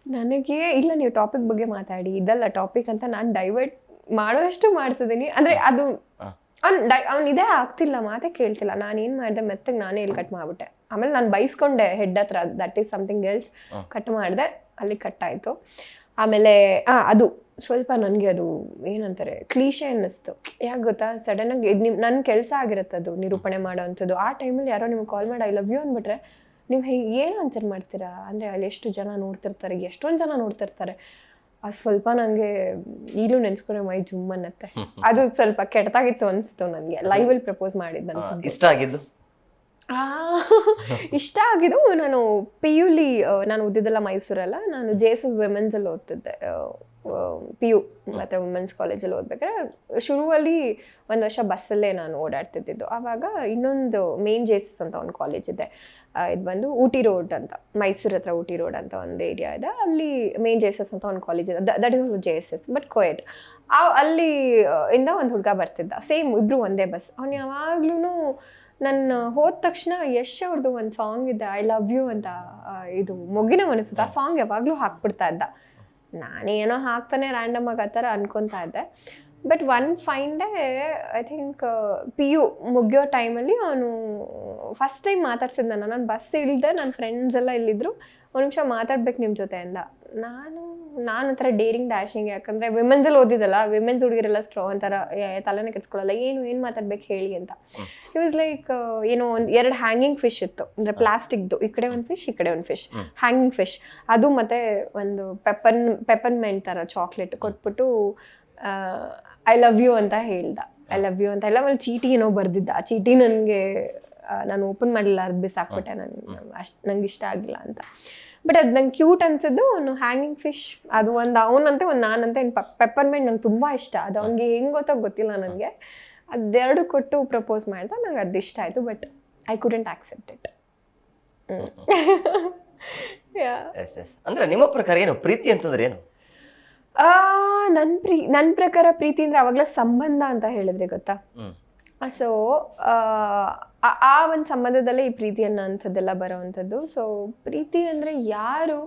ನನಗೆ ಇಲ್ಲ, ನೀವು ಟಾಪಿಕ್ ಬಗ್ಗೆ ಮಾತಾಡಿ, ಇದಲ್ಲ ಟಾಪಿಕ್ ಅಂತ ನಾನು ಡೈವರ್ಟ್ ಮಾಡೋಷ್ಟು ಮಾಡ್ತಿದ್ದೀನಿ. ಅಂದರೆ ಅದು ಅವ್ನು ಇದೇ ಆಗ್ತಿಲ್ಲ, ಮಾತೇ ಕೇಳ್ತಿಲ್ಲ. ನಾನು ಏನು ಮಾಡಿದೆ, ಮೆತ್ತಗೆ ನಾನೇ ಇಲ್ಲಿ ಕಟ್ ಮಾಡಿಬಿಟ್ಟೆ. ಆಮೇಲೆ ನಾನು ಬೈಸ್ಕೊಂಡೆ ಹೆಡ್ ಹತ್ರ, that is something else. Cut ಮಾಡಿದೆ, ಅಲ್ಲಿ ಕಟ್ ಆಯಿತು. ಆಮೇಲೆ ಅದು ಸ್ವಲ್ಪ ನನಗೆ ಅದು ಏನಂತಾರೆ ಕ್ಲೀಶೆ ಅನ್ನಿಸ್ತು. ಯಾಕೆ ಗೊತ್ತಾ, ಸಡನ್ನಾಗಿ ನನ್ನ ಕೆಲಸ ಆಗಿರುತ್ತೆ ಅದು ನಿರೂಪಣೆ ಮಾಡೋ ಅಂಥದ್ದು. ಆ ಟೈಮಲ್ಲಿ ಯಾರೋ ನಿಮ್ಗೆ ಕಾಲ್ ಮಾಡಿ ಐ ಲವ್ ಯು ಅಂದ್ಬಿಟ್ರೆ ನೀವು ಏನು ಆನ್ಸರ್ ಮಾಡ್ತೀರಾ? ಅಂದರೆ ಅಲ್ಲಿ ಎಷ್ಟು ಜನ ನೋಡ್ತಿರ್ತಾರೆ, ಎಷ್ಟೊಂದು ಜನ ನೋಡ್ತಿರ್ತಾರೆ. ಅದು ಸ್ವಲ್ಪ ನನಗೆ ಈಗಲೂ ನೆನೆಸ್ಕೊಂಡ್ರೆ ಮೈ ಜುಮ್ ಅನ್ನತ್ತೆ. ಅದು ಸ್ವಲ್ಪ ಕೆಟ್ಟದಾಗಿತ್ತು ಅನಿಸ್ತು ನನಗೆ. ಲೈವಲ್ಲಿ ಪ್ರಪೋಸ್ ಮಾಡಿದ್ದಂತ ಇಷ್ಟ ಆಗಿದ್ದು ಇಷ್ಟ ಆಗಿದ್ದು. ನಾನು PU ನಾನು ಓದಿದ್ದೆಲ್ಲ ಮೈಸೂರಲ್ಲ, ನಾನು JSS ವಿಮೆನ್ಸಲ್ಲಿ ಓದ್ತಿದ್ದೆ. PU ಮತ್ತು ವುಮೆನ್ಸ್ ಕಾಲೇಜಲ್ಲಿ ಓದ್ಬೇಕಾದ್ರೆ ಶುರುವಲ್ಲಿ ಒಂದು ವರ್ಷ ಬಸ್ಸಲ್ಲೇ ನಾನು ಓಡಾಡ್ತಿದ್ದಿದ್ದು. ಆವಾಗ ಇನ್ನೊಂದು ಮೇನ್ JSS ಅಂತ ಒಂದು ಕಾಲೇಜ್ ಇದೆ. ಇದು ಬಂದು ಊಟಿ ರೋಡ್ ಅಂತ, ಮೈಸೂರು ಹತ್ರ ಊಟಿ ರೋಡ್ ಅಂತ ಒಂದು ಏರಿಯಾ ಇದೆ. ಅಲ್ಲಿ ಮೇನ್ JSS ಅಂತ ಒಂದು ಕಾಲೇಜ್ ಇದೆ. ದಟ್ ಈಸ್ JSS ಬಟ್ ಕೋಯೆಟ್. ಅಲ್ಲಿ ಇಂದ ಒಂದು ಹುಡುಗ ಬರ್ತಿದ್ದ, ಸೇಮ್ ಇಬ್ಬರು ಒಂದೇ ಬಸ್. ಅವ್ನು ಯಾವಾಗ್ಲೂ ನನ್ನ ಹೋದ ತಕ್ಷಣ ಯಶ್ ಅವ್ರದ್ದು ಒಂದು ಸಾಂಗ್ ಇದೆ ಐ ಲವ್ ಯು ಅಂತ, ಇದು ಮೊಗ್ಗಿನ ಮನಸ್ಸು. ಆ ಸಾಂಗ್ ಯಾವಾಗಲೂ ಹಾಕ್ಬಿಡ್ತಾ ಇದ್ದ. ನಾನೇನೋ ಹಾಕ್ತಾನೆ ರ್ಯಾಂಡಮ್ ಆಗಿ ಆ ಥರ ಅನ್ಕೊತಾ ಇದ್ದೆ. But one fine day I think PU ಮುಗಿಯೋ ಟೈಮಲ್ಲಿ ಅವನು ಫಸ್ಟ್ ಟೈಮ್ ಮಾತಾಡ್ಸಿದ್ದ ನಾನು ಬಸ್ ಇಳಿದೆ. ನನ್ನ ಫ್ರೆಂಡ್ಸ್ ಎಲ್ಲ ಇಲ್ಲಿದ್ರು. ಒಂದು ನಿಮಿಷ ಮಾತಾಡ್ಬೇಕು ನಿಮ್ಮ ಜೊತೆ ಅಂದ. ನಾನು ಒಂಥರ ಡೇರಿಂಗ್ ಡ್ಯಾಶಿಂಗ್, ಯಾಕಂದರೆ ವಿಮೆನ್ಸಲ್ಲಿ ಓದಿದ್ದಲ್ಲ, ವಿಮೆನ್ಸ್ ಹುಡುಗಿರೆಲ್ಲ ಒಂಥರ ತಲೆನೇ ಕೆಡ್ಸ್ಕೊಳ್ಳಲ್ಲ, ಏನು ಮಾತಾಡ್ಬೇಕು ಹೇಳಿ ಅಂತ. ಇಟ್ ವಾಸ್ ಲೈಕ್ ಏನೋ ಒಂದು 2 ಹ್ಯಾಂಗಿಂಗ್ ಫಿಶ್ ಇತ್ತು, ಅಂದರೆ ಪ್ಲಾಸ್ಟಿಕ್ದು, ಈ ಕಡೆ ಒಂದು ಫಿಶ್ ಈ ಕಡೆ ಒಂದು ಫಿಶ್, ಹ್ಯಾಂಗಿಂಗ್ ಫಿಶ್. ಅದು ಮತ್ತು ಒಂದು ಪೆಪ್ಪರ್ಮೆಂಟ್ ಥರ ಚಾಕ್ಲೇಟ್ ಕೊಟ್ಬಿಟ್ಟು ಐ ಲವ್ ಯು ಅಂತ ಹೇಳ್ದ. ಐ ಲವ್ ಯು ಅಂತ ಎಲ್ಲ. ಆಮೇಲೆ ಚೀಟಿ ಏನೋ ಬರ್ದಿದ್ದ. ಆ ಚೀಟಿ ನನಗೆ ನಾನು ಓಪನ್ ಮಾಡಲಿಲ್ಲ, ಅದು ಬಿಸಾಕ್ಬಿಟ್ಟೆ. ನಂಗೆ ಇಷ್ಟ ಆಗಿಲ್ಲ ಅಂತ. ಬಟ್ ಅದು ನಂಗೆ ಕ್ಯೂಟ್ ಅನ್ಸಿದ್ದು. ಅವನು ಹ್ಯಾಂಗಿಂಗ್ ಫಿಶ್ ಅದು ಒಂದು, ಅವನಂತೆ ಒಂದು ನಾನಂತೆ. ಇನ್ನು ಪೆಪ್ಪರ್ಮೆಂಟ್ ನಂಗೆ ತುಂಬ ಇಷ್ಟ. ಅದು ಅವ್ನಿಗೆ ಹೆಂಗೆ ಗೊತ್ತೋ ಗೊತ್ತಿಲ್ಲ ನನಗೆ. ಅದೆರಡು ಕೊಟ್ಟು ಪ್ರಪೋಸ್ ಮಾಡ್ದೆ. ನಂಗೆ ಅದು ಇಷ್ಟ ಆಯಿತು, but I couldn't accept it. ಅಂದರೆ ನಿಮ್ಮ ಪ್ರಕಾರ ಏನು ಪ್ರೀತಿ ಅಂತಂದ್ರೆ ಏನು? ನನ್ನ ಪ್ರಕಾರ ಪ್ರೀತಿ ಅಂದರೆ ಅವಾಗಲೇ ಸಂಬಂಧ ಅಂತ ಹೇಳಿದ್ರೆ ಗೊತ್ತಾ. ಸೊ ಆ ಒಂದು ಸಂಬಂಧದಲ್ಲೇ ಈ ಪ್ರೀತಿ ಅನ್ನೋ ಅಂಥದ್ದೆಲ್ಲ ಬರೋವಂಥದ್ದು. ಸೊ ಪ್ರೀತಿ ಅಂದರೆ ಯಾರು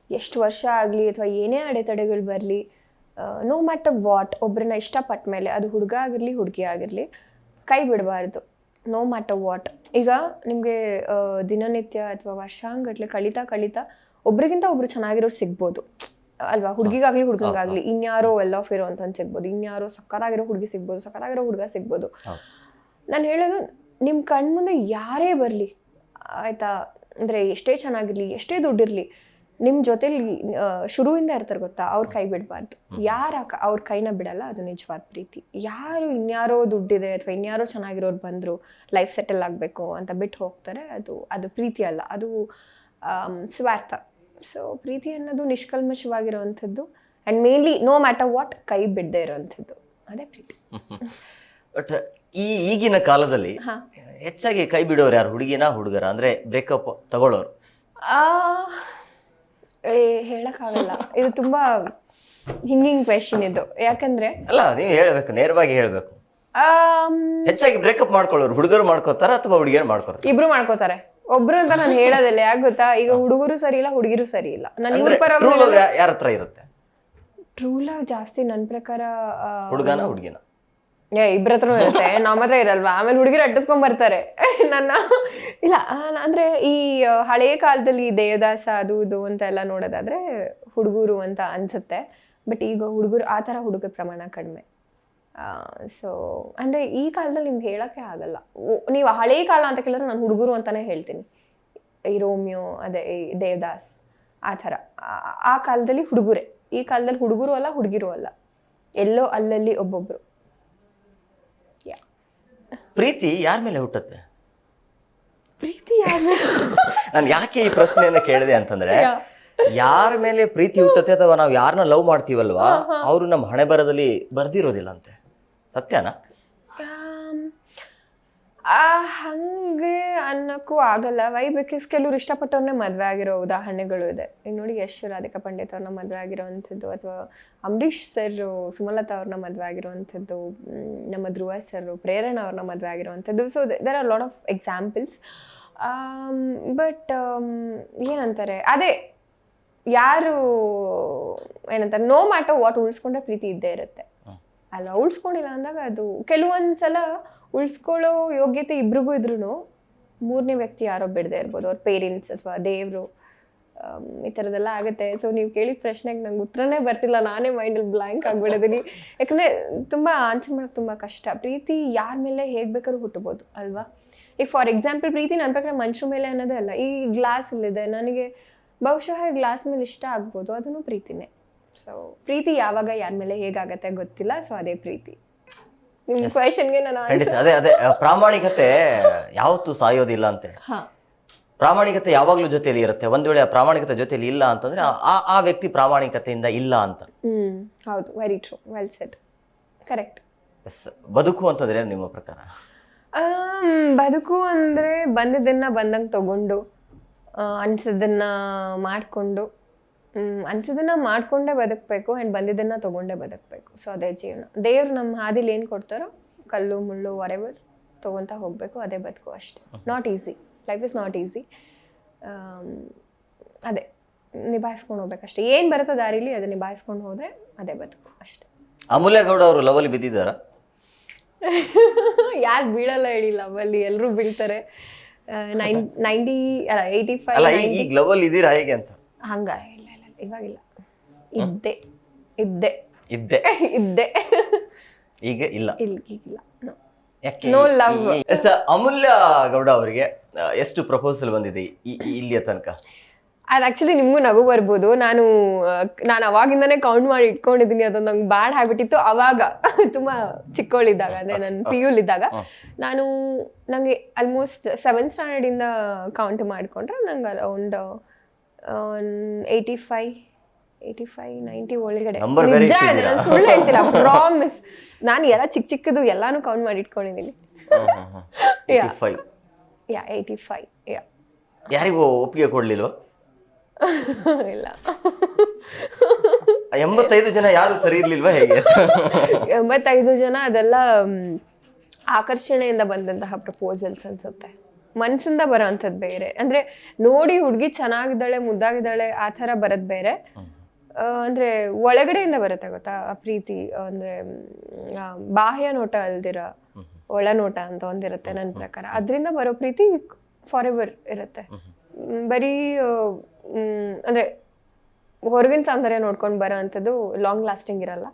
ಎಷ್ಟು ವರ್ಷ ಆಗಲಿ ಅಥವಾ ಏನೇ ಅಡೆತಡೆಗಳು ಬರಲಿ, ನೋ ಮ್ಯಾಟರ್ ವಾಟ್, ಒಬ್ಬರನ್ನ ಇಷ್ಟಪಟ್ಟ ಮೇಲೆ ಅದು ಹುಡುಗ ಆಗಿರಲಿ ಹುಡುಗಿ ಆಗಿರಲಿ ಕೈ ಬಿಡಬಾರ್ದು. No matter what. ಈಗ ನಿಮಗೆ ದಿನನಿತ್ಯ ಅಥವಾ ವರ್ಷಾಂಗಟ್ಲೆ ಕಳೀತಾ ಒಬ್ರಿಗಿಂತ ಒಬ್ರು ಚೆನ್ನಾಗಿರೋರು ಸಿಗ್ಬೋದು ಅಲ್ವಾ. ಹುಡುಗಿಗಾಗಲಿ ಹುಡುಗಂಗಾಗಲಿ ಇನ್ಯಾರೋ ವೆಲ್ ಆಫ್ ಇರೋ ಅಂತ ಸಿಗ್ಬೋದು, ಇನ್ಯಾರೋ ಸಕ್ಕತ್ತಾಗಿರೋ ಹುಡುಗಿ ಸಿಗ್ಬೋದು, ಸಕ್ಕತ್ತಾಗಿರೋ ಹುಡುಗ ಸಿಗ್ಬೋದು. ನಾನು ಹೇಳೋದು, ನಿಮ್ಮ ಕಣ್ಮುಂದೆ ಯಾರೇ ಬರಲಿ ಆಯಿತಾ, ಅಂದರೆ ಎಷ್ಟೇ ಚೆನ್ನಾಗಿರಲಿ ಎಷ್ಟೇ ದುಡ್ಡಿರಲಿ, ನಿಮ್ಮ ಜೊತೇಲಿ ಶುರುವಿಂದ ಇರ್ತಾರೆ ಗೊತ್ತಾ, ಅವ್ರ ಕೈ ಬಿಡಬಾರ್ದು. ಯಾರು ಅವ್ರ ಕೈನ ಬಿಡಲ್ಲ, ಅದು ನಿಜವಾದ ಪ್ರೀತಿ. ಯಾರು ಇನ್ಯಾರೋ ದುಡ್ಡಿದೆ ಅಥವಾ ಇನ್ಯಾರೋ ಚೆನ್ನಾಗಿರೋರು ಬಂದರು ಲೈಫ್ ಸೆಟಲ್ ಆಗಬೇಕು ಅಂತ ಬಿಟ್ಟು ಹೋಗ್ತಾರೆ, ಅದು ಪ್ರೀತಿ ಅಲ್ಲ, ಅದು ಸ್ವಾರ್ಥ. ಸೊ ಪ್ರೀತಿ ಅನ್ನೋದು ನಿಷ್ಕಲ್ಮಶವಾಗಿರೋವಂಥದ್ದು and mainly no matter what ಕೈ ಬಿಡದೆ ಇರೋವಂಥದ್ದು, ಅದೇ ಪ್ರೀತಿ. ಬಟ್ ಈಗಿನ ಕಾಲದಲ್ಲಿ ಹೆಚ್ಚಾಗಿ ಕೈ ಬಿಡೋರು ಯಾರು, ಹುಡುಗಿನ ಹುಡುಗರ? ಅಂದರೆ ಬ್ರೇಕಪ್ ತಗೊಳ್ಳೋರು ಹೇಳಕ್ಕಾಗಲ್ಲ. ಇದು ತುಂಬಾ ಹಿಂಗಿಂಗ್ ಕ್ವೆಶ್ಚನ್ ಇದು. ಯಾಕಂದ್ರೆ ಅಲ್ಲ, ನೀವು ಹೇಳ್ಬೇಕು, ನೇರವಾಗಿ ಹೇಳ್ಬೇಕು. ಹೆಚ್ಚಾಗಿ ಬ್ರೇಕಪ್ ಮಾಡ್ಕೊಳ್ಳೋರು ಹುಡುಗರು ಮಾಡ್ಕೋತಾರ ಅಥವಾ ಹುಡುಗಿಯರು ಮಾಡ್ಕೋತಾರೆ? ಇಬ್ರು ಮಾಡ್ಕೋತಾರೆ. ಒಬ್ರು ಅಂತ ನಾನು ಹೇಳೋದಿಲ್ಲ. ಯಾಕೆ ಗೊತ್ತಾ, ಈಗ ಹುಡುಗರು ಸರಿ ಇಲ್ಲ ಹುಡುಗಿರು ಸರಿ ಇಲ್ಲ. ನಾನು ಇವ್ರ ಪರ ಯಾರ ಹತ್ರ ಇರುತ್ತೆ ಟ್ರೂ ಲವ್ ಜಾಸ್ತಿ ನನ್ನ ಪ್ರಕಾರ? ಹುಡುಗನ ಹುಡುಗಿನ? ಇಬ್ಬರ ಹತ್ರ ಇರುತ್ತೆ, ನಮ್ಮ ಹತ್ರ ಇರಲ್ವಾ. ಆಮೇಲೆ ಹುಡುಗಿರು ಅಟ್ಟಿಸ್ಕೊಂಡ್ ಬರ್ತಾರೆ ನನ್ನ. ಇಲ್ಲ ಅಂದ್ರೆ ಈ ಹಳೆಯ ಕಾಲದಲ್ಲಿ ದೇವದಾಸ ಅದು ಇದು ಅಂತ ಎಲ್ಲ ನೋಡೋದಾದ್ರೆ ಹುಡುಗರು ಅಂತ ಅನ್ಸುತ್ತೆ. ಬಟ್ ಈಗ ಹುಡುಗರು ಆ ಥರ ಹುಡುಗರ ಪ್ರಮಾಣ ಕಡಿಮೆ. ಸೊ ಅಂದರೆ ಈ ಕಾಲದಲ್ಲಿ ನಿಮ್ಗೆ ಹೇಳೋಕ್ಕೆ ಆಗಲ್ಲ. ನೀವು ಹಳೆಯ ಕಾಲ ಅಂತ ಕೇಳಿದ್ರೆ ನಾನು ಹುಡುಗರು ಅಂತಾನೆ ಹೇಳ್ತೀನಿ. ಈ ರೋಮಿಯೋ, ಅದೇ ದೇವದಾಸ್, ಆ ಥರ ಆ ಕಾಲದಲ್ಲಿ ಹುಡುಗರೇ. ಈ ಕಾಲದಲ್ಲಿ ಹುಡುಗರು ಅಲ್ಲ ಹುಡುಗಿರು ಅಲ್ಲ, ಎಲ್ಲೋ ಅಲ್ಲಲ್ಲಿ ಒಬ್ಬೊಬ್ರು. ಪ್ರೀತಿ ಯಾರ ಮೇಲೆ ಹುಟ್ಟುತ್ತೆ? ಪ್ರೀತಿ ಯಾರ ಮೇಲೆ? ನಾನು ಯಾಕೆ ಈ ಪ್ರಶ್ನೆಯನ್ನು ಕೇಳಿದೆ ಅಂತಂದ್ರೆ, ಯಾರ ಮೇಲೆ ಪ್ರೀತಿ ಹುಟ್ಟುತ್ತೆ ಅಥವಾ ನಾವು ಯಾರನ್ನ ಲವ್ ಮಾಡ್ತೀವಲ್ವಾ, ಅವರು ನಮ್ಮ ಹಣೆ ಬರದಲ್ಲಿ ಬರ್ದಿರೋದಿಲ್ಲ ಅಂತೆ. ಸತ್ಯನಾ? ಹಂಗೆ ಅನ್ನೋಕ್ಕೂ ಆಗಲ್ಲ. ವೈ ಬಿಕಾಸ್ ಕೆಲವ್ರು ಇಷ್ಟಪಟ್ಟವ್ರನ್ನೇ ಮದುವೆ ಆಗಿರೋ ಉದಾಹರಣೆಗಳು ಇದೆ. ಈಗ ನೋಡಿ, ಯಶ್ ರಾಧಿಕಾ ಪಂಡಿತ್ ಅವ್ರನ್ನ ಮದುವೆ ಆಗಿರೋವಂಥದ್ದು, ಅಥವಾ ಅಂಬರೀಷ್ ಸರ್ ಸುಮಲತಾ ಅವ್ರನ್ನ ಮದುವೆ ಆಗಿರೋವಂಥದ್ದು, ನಮ್ಮ ಧ್ರುವ ಸರ್ ಪ್ರೇರಣಾ ಅವ್ರನ್ನ ಮದುವೆ ಆಗಿರೋವಂಥದ್ದು. So there are lot of examples. But ಏನಂತಾರೆ, ಅದೇ ಯಾರು ಏನಂತಾರೆ, ನೋ ಮ್ಯಾಟರ್ ವಾಟ್ ಉಳಿಸ್ಕೊಂಡ್ರೆ ಪ್ರೀತಿ ಇದ್ದೇ ಇರುತ್ತೆ. ಅಲ್ಲ ಉಳಿಸ್ಕೊಂಡಿಲ್ಲ ಅಂದಾಗ ಅದು ಕೆಲವೊಂದ್ಸಲ ಉಳಿಸ್ಕೊಳ್ಳೋ ಯೋಗ್ಯತೆ ಇಬ್ರಿಗೂ ಇದ್ರೂ ಮೂರನೇ ವ್ಯಕ್ತಿ ಯಾರೋ ಬಿಡದೆ ಇರ್ಬೋದು, ಅವ್ರ ಪೇರೆಂಟ್ಸ್ ಅಥವಾ ದೇವರು, ಈ ಥರದ್ದೆಲ್ಲ ಆಗುತ್ತೆ. ಸೊ ನೀವು ಕೇಳಿದ ಪ್ರಶ್ನೆಗೆ ನಂಗೆ ಉತ್ತರನೇ ಬರ್ತಿಲ್ಲ, ನಾನೇ ಮೈಂಡಲ್ಲಿ ಬ್ಲ್ಯಾಂಕ್ ಆಗಿಬಿಡಿದೀನಿ. ಯಾಕಂದರೆ ತುಂಬ ಆನ್ಸರ್ ಮಾಡೋಕ್ಕೆ ತುಂಬ ಕಷ್ಟ. ಪ್ರೀತಿ ಯಾರ ಮೇಲೆ ಹೇಗೆ ಬೇಕಾದ್ರೂ ಹುಟ್ಟಬೋದು ಅಲ್ವಾ? ಈಗ ಫಾರ್ ಎಕ್ಸಾಂಪಲ್ ಪ್ರೀತಿ ನನ್ನ ಪ್ರಕಾರ ಮನುಷ್ಯ ಮೇಲೆ ಅನ್ನೋದೇ ಅಲ್ಲ. ಈ ಗ್ಲಾಸ್ ಇಲ್ಲಿದೆ, ನನಗೆ ಬಹುಶಃ ಗ್ಲಾಸ್ ಮೇಲೆ ಇಷ್ಟ ಆಗ್ಬೋದು, ಅದನ್ನು ಪ್ರೀತಿನೇ. ಸೊ ಪ್ರೀತಿ ಯಾವಾಗ ಯಾರ ಮೇಲೆ ಹೇಗಾಗತ್ತೆ ಗೊತ್ತಿಲ್ಲ. ಸೊ ಅದೇ ಪ್ರೀತಿ. ನಿಮ್ಮ ಕ್ವೆಶನ್ಗೆ ನಾನು ಅದೇ ಪ್ರಾಮಾಣಿಕತೆ ಯಾವತ್ತೂ ಸಾಯೋದಿಲ್ಲ ಅಂತೆ. ಪ್ರಾಮಾಣಿಕತೆ ಯಾವಾಗ್ಲೂ ಜೊತೆಯಲ್ಲಿ ಇರುತ್ತೆ. ಒಂದ್ ವೇಳೆ ಆ ಪ್ರಾಮಾಣಿಕತೆ ಜೊತೆಯಲ್ಲಿ ಇಲ್ಲ ಅಂತಂದ್ರೆ ಆ ವ್ಯಕ್ತಿ ಪ್ರಾಮಾಣಿಕತೆಯಿಂದ ಇಲ್ಲ ಅಂತ. ಹೌದು, very true, well shed, correct. ಬದುಕು ಅಂತಂದ್ರೆ ನಿಮ್ಮ ಪ್ರಕಾರ? ಬದುಕು ಅಂದ್ರೆ ಬಂದದನ್ನ ಬಂದಂಗೆ ತಗೊಂಡು, ಅನ್ಸದನ್ನ ಮಾಡಿಕೊಂಡು, ಅನ್ಸದನ್ನ ಮಾಡ್ಕೊಂಡೇ ಬದುಕಬೇಕು ಆ್ಯಂಡ್ ಬಂದಿದ್ದನ್ನ ತಗೊಂಡೇ ಬದುಕಬೇಕು. ಸೊ ಅದೇ ಜೀವನ. ದೇವ್ರು ನಮ್ಮ ಹಾದಿಲಿ ಏನು ಕೊಡ್ತಾರೋ, ಕಲ್ಲು ಮುಳ್ಳು ವರೆವರ್ ತೊಗೊತಾ ಹೋಗಬೇಕು, ಅದೇ ಬದುಕು ಅಷ್ಟೇ. Not easy, life is not easy. ಅದೇ ನಿಭಾಯಿಸ್ಕೊಂಡು ಹೋಗ್ಬೇಕಷ್ಟೇ. ಏನು ಬರುತ್ತೋ ದಾರಿಲಿ ಅದು ನಿಭಾಯಿಸ್ಕೊಂಡು ಹೋದರೆ ಅದೇ ಬದುಕು ಅಷ್ಟೇ. ಅಮೂಲ್ಯ ಗೌಡ ಅವರು ಲವಲ್ಲಿ ಬಿದ್ದಿದ್ದಾರ? ಯಾರು ಬೀಳಲ್ಲ ಹೇಳಿ, ಲವಲ್ಲಿ ಎಲ್ಲರೂ ಬೀಳ್ತಾರೆ. 85 ಅಲ್ಲ, ಈಗ ಲವಲ್ಲಿ ಇದ್ದೀರಾ ಹೇಗೆ ಅಂತ? ಹಂಗ ಇಲ್ಲ ಇಲ್ಲ, ಇವಾಗಿಲ್ಲ. ಇದ್ದೆ ಈಗ ಇಲ್ಲ, ಈಗಿಲ್ಲ. ಯಾಕೆ? No love. ಅಮೂಲ್ಯ ಗೌಡ ಅವರಿಗೆ ಎಷ್ಟು ಪ್ರಪೋಸಲ್ ಬಂದಿದೆ ಇಲ್ಲಿಯ ತನಕ? ಅದು ಆ್ಯಕ್ಚುಲಿ ನಿಮಗೂ ನಗು ಬರ್ಬೋದು. ನಾನು ಅವಾಗಿಂದನೇ ಕೌಂಟ್ ಮಾಡಿ ಇಟ್ಕೊಂಡಿದ್ದೀನಿ. ಅದೊಂದು ನಂಗೆ ಬ್ಯಾಡ್ ಹ್ಯಾಬಿಟ್ ಇತ್ತು ಅವಾಗ, ತುಂಬ ಚಿಕ್ಕವಳಿದ್ದಾಗ, ಅಂದರೆ ನಾನು PU ಇದ್ದಾಗ. ನನಗೆ ಆಲ್ಮೋಸ್ಟ್ 7th ಸ್ಟ್ಯಾಂಡರ್ಡಿಂದ ಕೌಂಟ್ ಮಾಡಿಕೊಂಡ್ರೆ ನಂಗೆ ಅರೌಂಡ್ 85-90 ಒಳಗಡೆ. ನಿಜ ಇದೆ, ನಾನು ಸುಳ್ಳು ಹೇಳ್ತಿಲ್ಲ, ಪ್ರಾಮಿಸ್. ನಾನು ಎಲ್ಲ ಚಿಕ್ಕದು ಎಲ್ಲಾನು ಕೌಂಟ್ ಮಾಡಿ ಇಟ್ಕೊಂಡಿದ್ದೀನಿ. 85. ಯಾರಿಗೂ ಒಪ್ಪಿಗೆ ಕೊಡ್ಲಿಲ್ವ? ಇಲ್ಲ. 85 ಜನ ಯಾರು ಸರಿ ಇರ್ಲಿಲ್ವಾ ಹೇಗೆ? 85 ಜನ ಅದೆಲ್ಲ ಆಕರ್ಷಣೆಯಿಂದ ಬಂದಂತಹ ಪ್ರಪೋಸಲ್ಸ್ ಅನ್ಸುತ್ತೆ. ಮನ್ಸಿಂದ ಬರೋ ಅಂಥದ್ದು ಬೇರೆ. ಅಂದರೆ ನೋಡಿ ಹುಡುಗಿ ಚೆನ್ನಾಗಿದ್ದಾಳೆ, ಮುದ್ದಾಗಿದ್ದಾಳೆ, ಆ ಥರ ಬರೋದು ಬೇರೆ. ಅಂದರೆ ಒಳಗಡೆಯಿಂದ ಬರುತ್ತೆ ಗೊತ್ತಾ ಆ ಪ್ರೀತಿ. ಅಂದರೆ ಬಾಹ್ಯ ನೋಟ ಅಲ್ದಿರ ಒಳನೋಟ ಅಂತ ಒಂದಿರುತ್ತೆ ನನ್ನ ಪ್ರಕಾರ. ಅದರಿಂದ ಬರೋ ಪ್ರೀತಿ ಫಾರ್ ಎವರ್ ಇರುತ್ತೆ. ಬರೀ ಅಂದರೆ ಹೊರಗಿನ ಸೌಂದರ್ಯ ನೋಡ್ಕೊಂಡು ಬರೋ ಅಂಥದ್ದು ಲಾಂಗ್ ಲಾಸ್ಟಿಂಗ್ ಇರಲ್ಲ.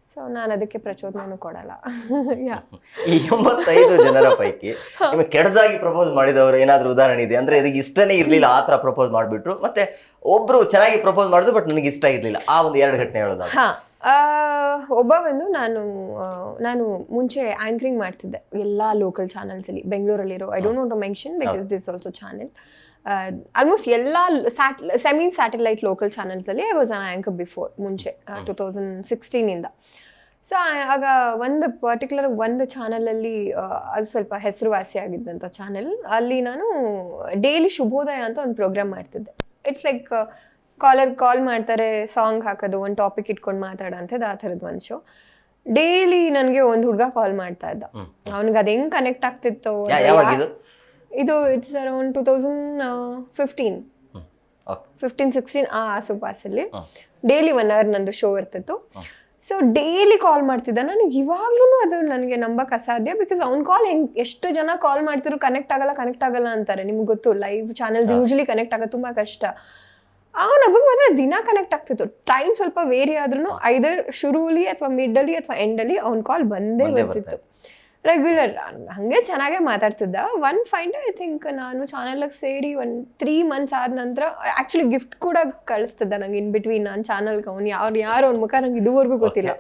ಸೊ ನಾನು ಅದಕ್ಕೆ ಪ್ರಚೋದನೆ ಕೊಡಲ್ಲ. ಈ 85 ಜನರ ಪೈಕಿ ನಿಮಗೆ ಕೆಟ್ಟದಾಗಿ ಪ್ರಪೋಸ್ ಮಾಡಿದವರು ಏನಾದ್ರೂ ಉದಾಹರಣೆ ಇದೆ? ಅಂದ್ರೆ ಇದಕ್ಕೆ ಇಷ್ಟನೇ ಇರ್ಲಿಲ್ಲ, ಆ ತರ ಪ್ರಪೋಸ್ ಮಾಡ್ಬಿಟ್ರು, ಮತ್ತೆ ಒಬ್ರು ಚೆನ್ನಾಗಿ ಪ್ರಪೋಸ್ ಮಾಡಿದ್ರು ಬಟ್ ನನಗೆ ಇಷ್ಟ ಇರ್ಲಿಲ್ಲ, ಆ ಒಂದು 2 ಘಟನೆ ಹೇಳೋದು. ಒಬ್ಬ ಒಂದು ನಾನು ಮುಂಚೆ ಆಂಕರಿಂಗ್ ಮಾಡ್ತಿದ್ದೆ ಎಲ್ಲ ಲೋಕಲ್ ಚಾನಲ್ಸಲ್ಲಿ ಬೆಂಗಳೂರಲ್ಲಿರೋ. I don't want to mention because this also channel. Almost ಎಲ್ಲ ಸೆಮಿ ಸ್ಯಾಟಲೈಟ್ ಲೋಕಲ್ ಚಾನಲ್ಸಲ್ಲಿ I was an anchor before, ಮುಂಚೆ 2016ಇಂದ. ಸೊ ಆಗ ಒಂದು ಚಾನಲಲ್ಲಿ ಅದು ಸ್ವಲ್ಪ ಹೆಸರುವಾಸಿಯಾಗಿದ್ದಂಥ ಚಾನೆಲ್. ಅಲ್ಲಿ ನಾನು ಡೈಲಿ ಶುಭೋದಯ ಅಂತ ಒಂದು ಪ್ರೋಗ್ರಾಮ್ ಮಾಡ್ತಿದ್ದೆ. ಇಟ್ಸ್ ಲೈಕ್ ಕಾಲ್ ಮಾಡ್ತಾರೆ, ಸಾಂಗ್ ಹಾಕೋದು, ಒಂದು ಟಾಪಿಕ್ ಇಟ್ಕೊಂಡು ಮಾತಾಡೋ ಅಂಥದ್ದು, ಆ ಥರದ್ದು ಒಂದು ಶೋ. ಡೈಲಿ ನನಗೆ ಒಂದು ಹುಡುಗ ಕಾಲ್ ಮಾಡ್ತಾ ಇದ್ದ. ಅವ್ನಿಗೆ ಅದು ಹೆಂಗೆ ಕನೆಕ್ಟ್ ಆಗ್ತಿತ್ತು, ಇದು ಇಟ್ಸ್ ಅರೌಂಡ್ 2015-16 ಆ ಆಸುಪಾಸಲ್ಲಿ. ಡೈಲಿ 1 hour ನಂದು ಶೋ ಇರ್ತಿತ್ತು. ಸೊ ಡೈಲಿ ಕಾಲ್ ಮಾಡ್ತಿದ್ದ. ನನಗೆ ಇವಾಗ್ಲೂ ಅದು ನನಗೆ ನಂಬಕ್ಕೆ ಅಸಾಧ್ಯ. ಬಿಕಾಸ್ ಅವ್ನ ಕಾಲ್ ಎಷ್ಟು ಜನ ಕಾಲ್ ಮಾಡ್ತಿದ್ರು ಕನೆಕ್ಟ್ ಆಗಲ್ಲ ಅಂತಾರೆ. ನಿಮ್ಗೆ ಗೊತ್ತು, ಲೈವ್ ಚಾನಲ್ಸ್ ಯೂಶ್ವಲಿ ಕನೆಕ್ಟ್ ಆಗೋದು ತುಂಬ ಕಷ್ಟ. ಅವ್ನು ಹಬ್ಬಕ್ಕೆ ಮಾತ್ರ ದಿನ ಕನೆಕ್ಟ್ ಆಗ್ತಿತ್ತು. ಟೈಮ್ ಸ್ವಲ್ಪ ವೇರಿ ಆದ್ರೂ ಐದರ್ ಶುರುಲಿ ಅಥವಾ ಮಿಡ್ಡಲ್ಲಿ ಅಥವಾ ಎಂಡಲ್ಲಿ ಅವ್ನ ಕಾಲ್ ಬಂದೇ ಬರ್ತಿತ್ತು ರೆಗ್ಯುಲರ್. ಹಾಗೆ ಚೆನ್ನಾಗೇ ಮಾತಾಡ್ತಿದ್ದ. ಫೈನ್ ಡೇ ಐ ಥಿಂಕ್ ನಾನು ಚಾನಲ್ಗೆ ಸೇರಿ 3 months ಆದ ನಂತರ ಆ್ಯಕ್ಚುಲಿ ಗಿಫ್ಟ್ ಕೂಡ ಕಳಿಸ್ತಿದ್ದ ನಂಗೆ ಇನ್ ಬಿಟ್ವೀನ್. ನಾನು ಚಾನಲ್ಗೆ ಅವ್ನು ಯಾರು ಅವ್ನ ಮುಖ ನಂಗೆ ಇದುವರೆಗೂ ಗೊತ್ತಿಲ್ಲ.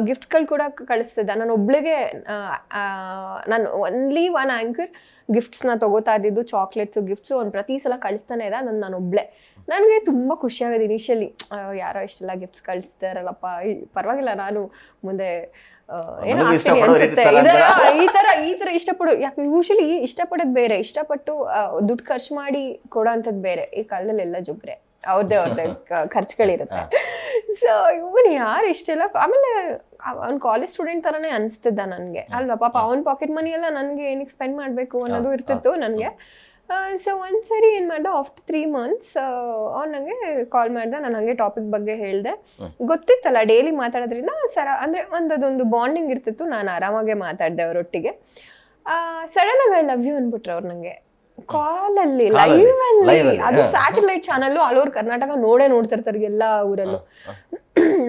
ಗಿಫ್ಟ್ಗಳು ಕೂಡ ಕಳಿಸ್ತಿದ್ದ. ನಾನು ಒಬ್ಳಿಗೆ ನಾನು ಓನ್ಲಿ 1 ಆ್ಯಂಕರ್ ಗಿಫ್ಟ್ಸ್ನ ತೊಗೋತಾ ಇದ್ದಿದ್ದು, ಚಾಕ್ಲೇಟ್ಸು ಗಿಫ್ಟ್ಸು ಅವ್ನು ಪ್ರತಿ ಸಲ ಕಳಿಸ್ತಾನೆ ಇದ್ದ. ನಾನು ಒಬ್ಳೆ. ನನಗೆ ತುಂಬ ಖುಷಿಯಾಗೋದು ಇನಿಷಿಯಲಿ, ಯಾರೋ ಇಷ್ಟೆಲ್ಲ ಗಿಫ್ಟ್ಸ್ ಕಳಿಸ್ತಾರಲ್ಲಪ್ಪ, ಪರವಾಗಿಲ್ಲ, ನಾನು ಮುಂದೆ ಏನೋ ಆಗ್ತೀನಿ ಅನ್ಸುತ್ತೆ. ಈ ಥರ ಇಷ್ಟಪಡೋ, ಯಾಕೆ ಯೂಶಲಿ ಇಷ್ಟಪಡೋದು ಬೇರೆ, ಇಷ್ಟಪಟ್ಟು ದುಡ್ಡು ಖರ್ಚು ಮಾಡಿ ಕೊಡೋ ಅಂಥದ್ದು ಬೇರೆ. ಈ ಕಾಲದಲ್ಲಿ ಎಲ್ಲ ಜುಬ್ರೆ, ಅವ್ರದ್ದೇ ಖರ್ಚುಗಳಿರುತ್ತೆ. ಸೊ ಇವನು ಯಾರು ಇಷ್ಟೆಲ್ಲ. ಆಮೇಲೆ ಅವ್ನು ಕಾಲೇಜ್ ಸ್ಟೂಡೆಂಟ್ ಥರನೇ ಅನಿಸ್ತಿದ್ದ ನನಗೆ ಅಲ್ವಾ. ಪಾಪ ಅವ್ನ ಪಾಕೆಟ್ ಮನಿ ಎಲ್ಲ ನನಗೆ ಏನಕ್ಕೆ ಸ್ಪೆಂಡ್ ಮಾಡಬೇಕು ಅನ್ನೋದು ಇರ್ತಿತ್ತು ನನಗೆ. ಸೊ ಒಂದ್ಸರಿ ಏನು ಮಾಡ್ದೆ, ಆಫ್ಟರ್ 3 months ಅವ್ನು ನನಗೆ ಕಾಲ್ ಮಾಡ್ದೆ. ನಾನು ಹಂಗೆ ಟಾಪಿಕ್ ಬಗ್ಗೆ ಹೇಳಿದೆ. ಗೊತ್ತಿತ್ತಲ್ಲ ಡೈಲಿ ಮಾತಾಡೋದ್ರಿಂದ ಅಂದರೆ ಅದೊಂದು ಬಾಂಡಿಂಗ್ ಇರ್ತಿತ್ತು. ನಾನು ಆರಾಮಾಗೆ ಮಾತಾಡಿದೆ ಅವರೊಟ್ಟಿಗೆ. ಸಡನ್ನಾಗಿ ಐ ಲವ್ ಯು ಅಂದ್ಬಿಟ್ರೆ ಅವ್ರು ನನಗೆ ಕಾಲಲ್ಲಿ, ಲೈವಲ್ಲಿ. ಅದು satellite channel all over Karnataka ನೋಡ್ತಿರ್ತಾರೆ ಎಲ್ಲ ಊರಲ್ಲೂ.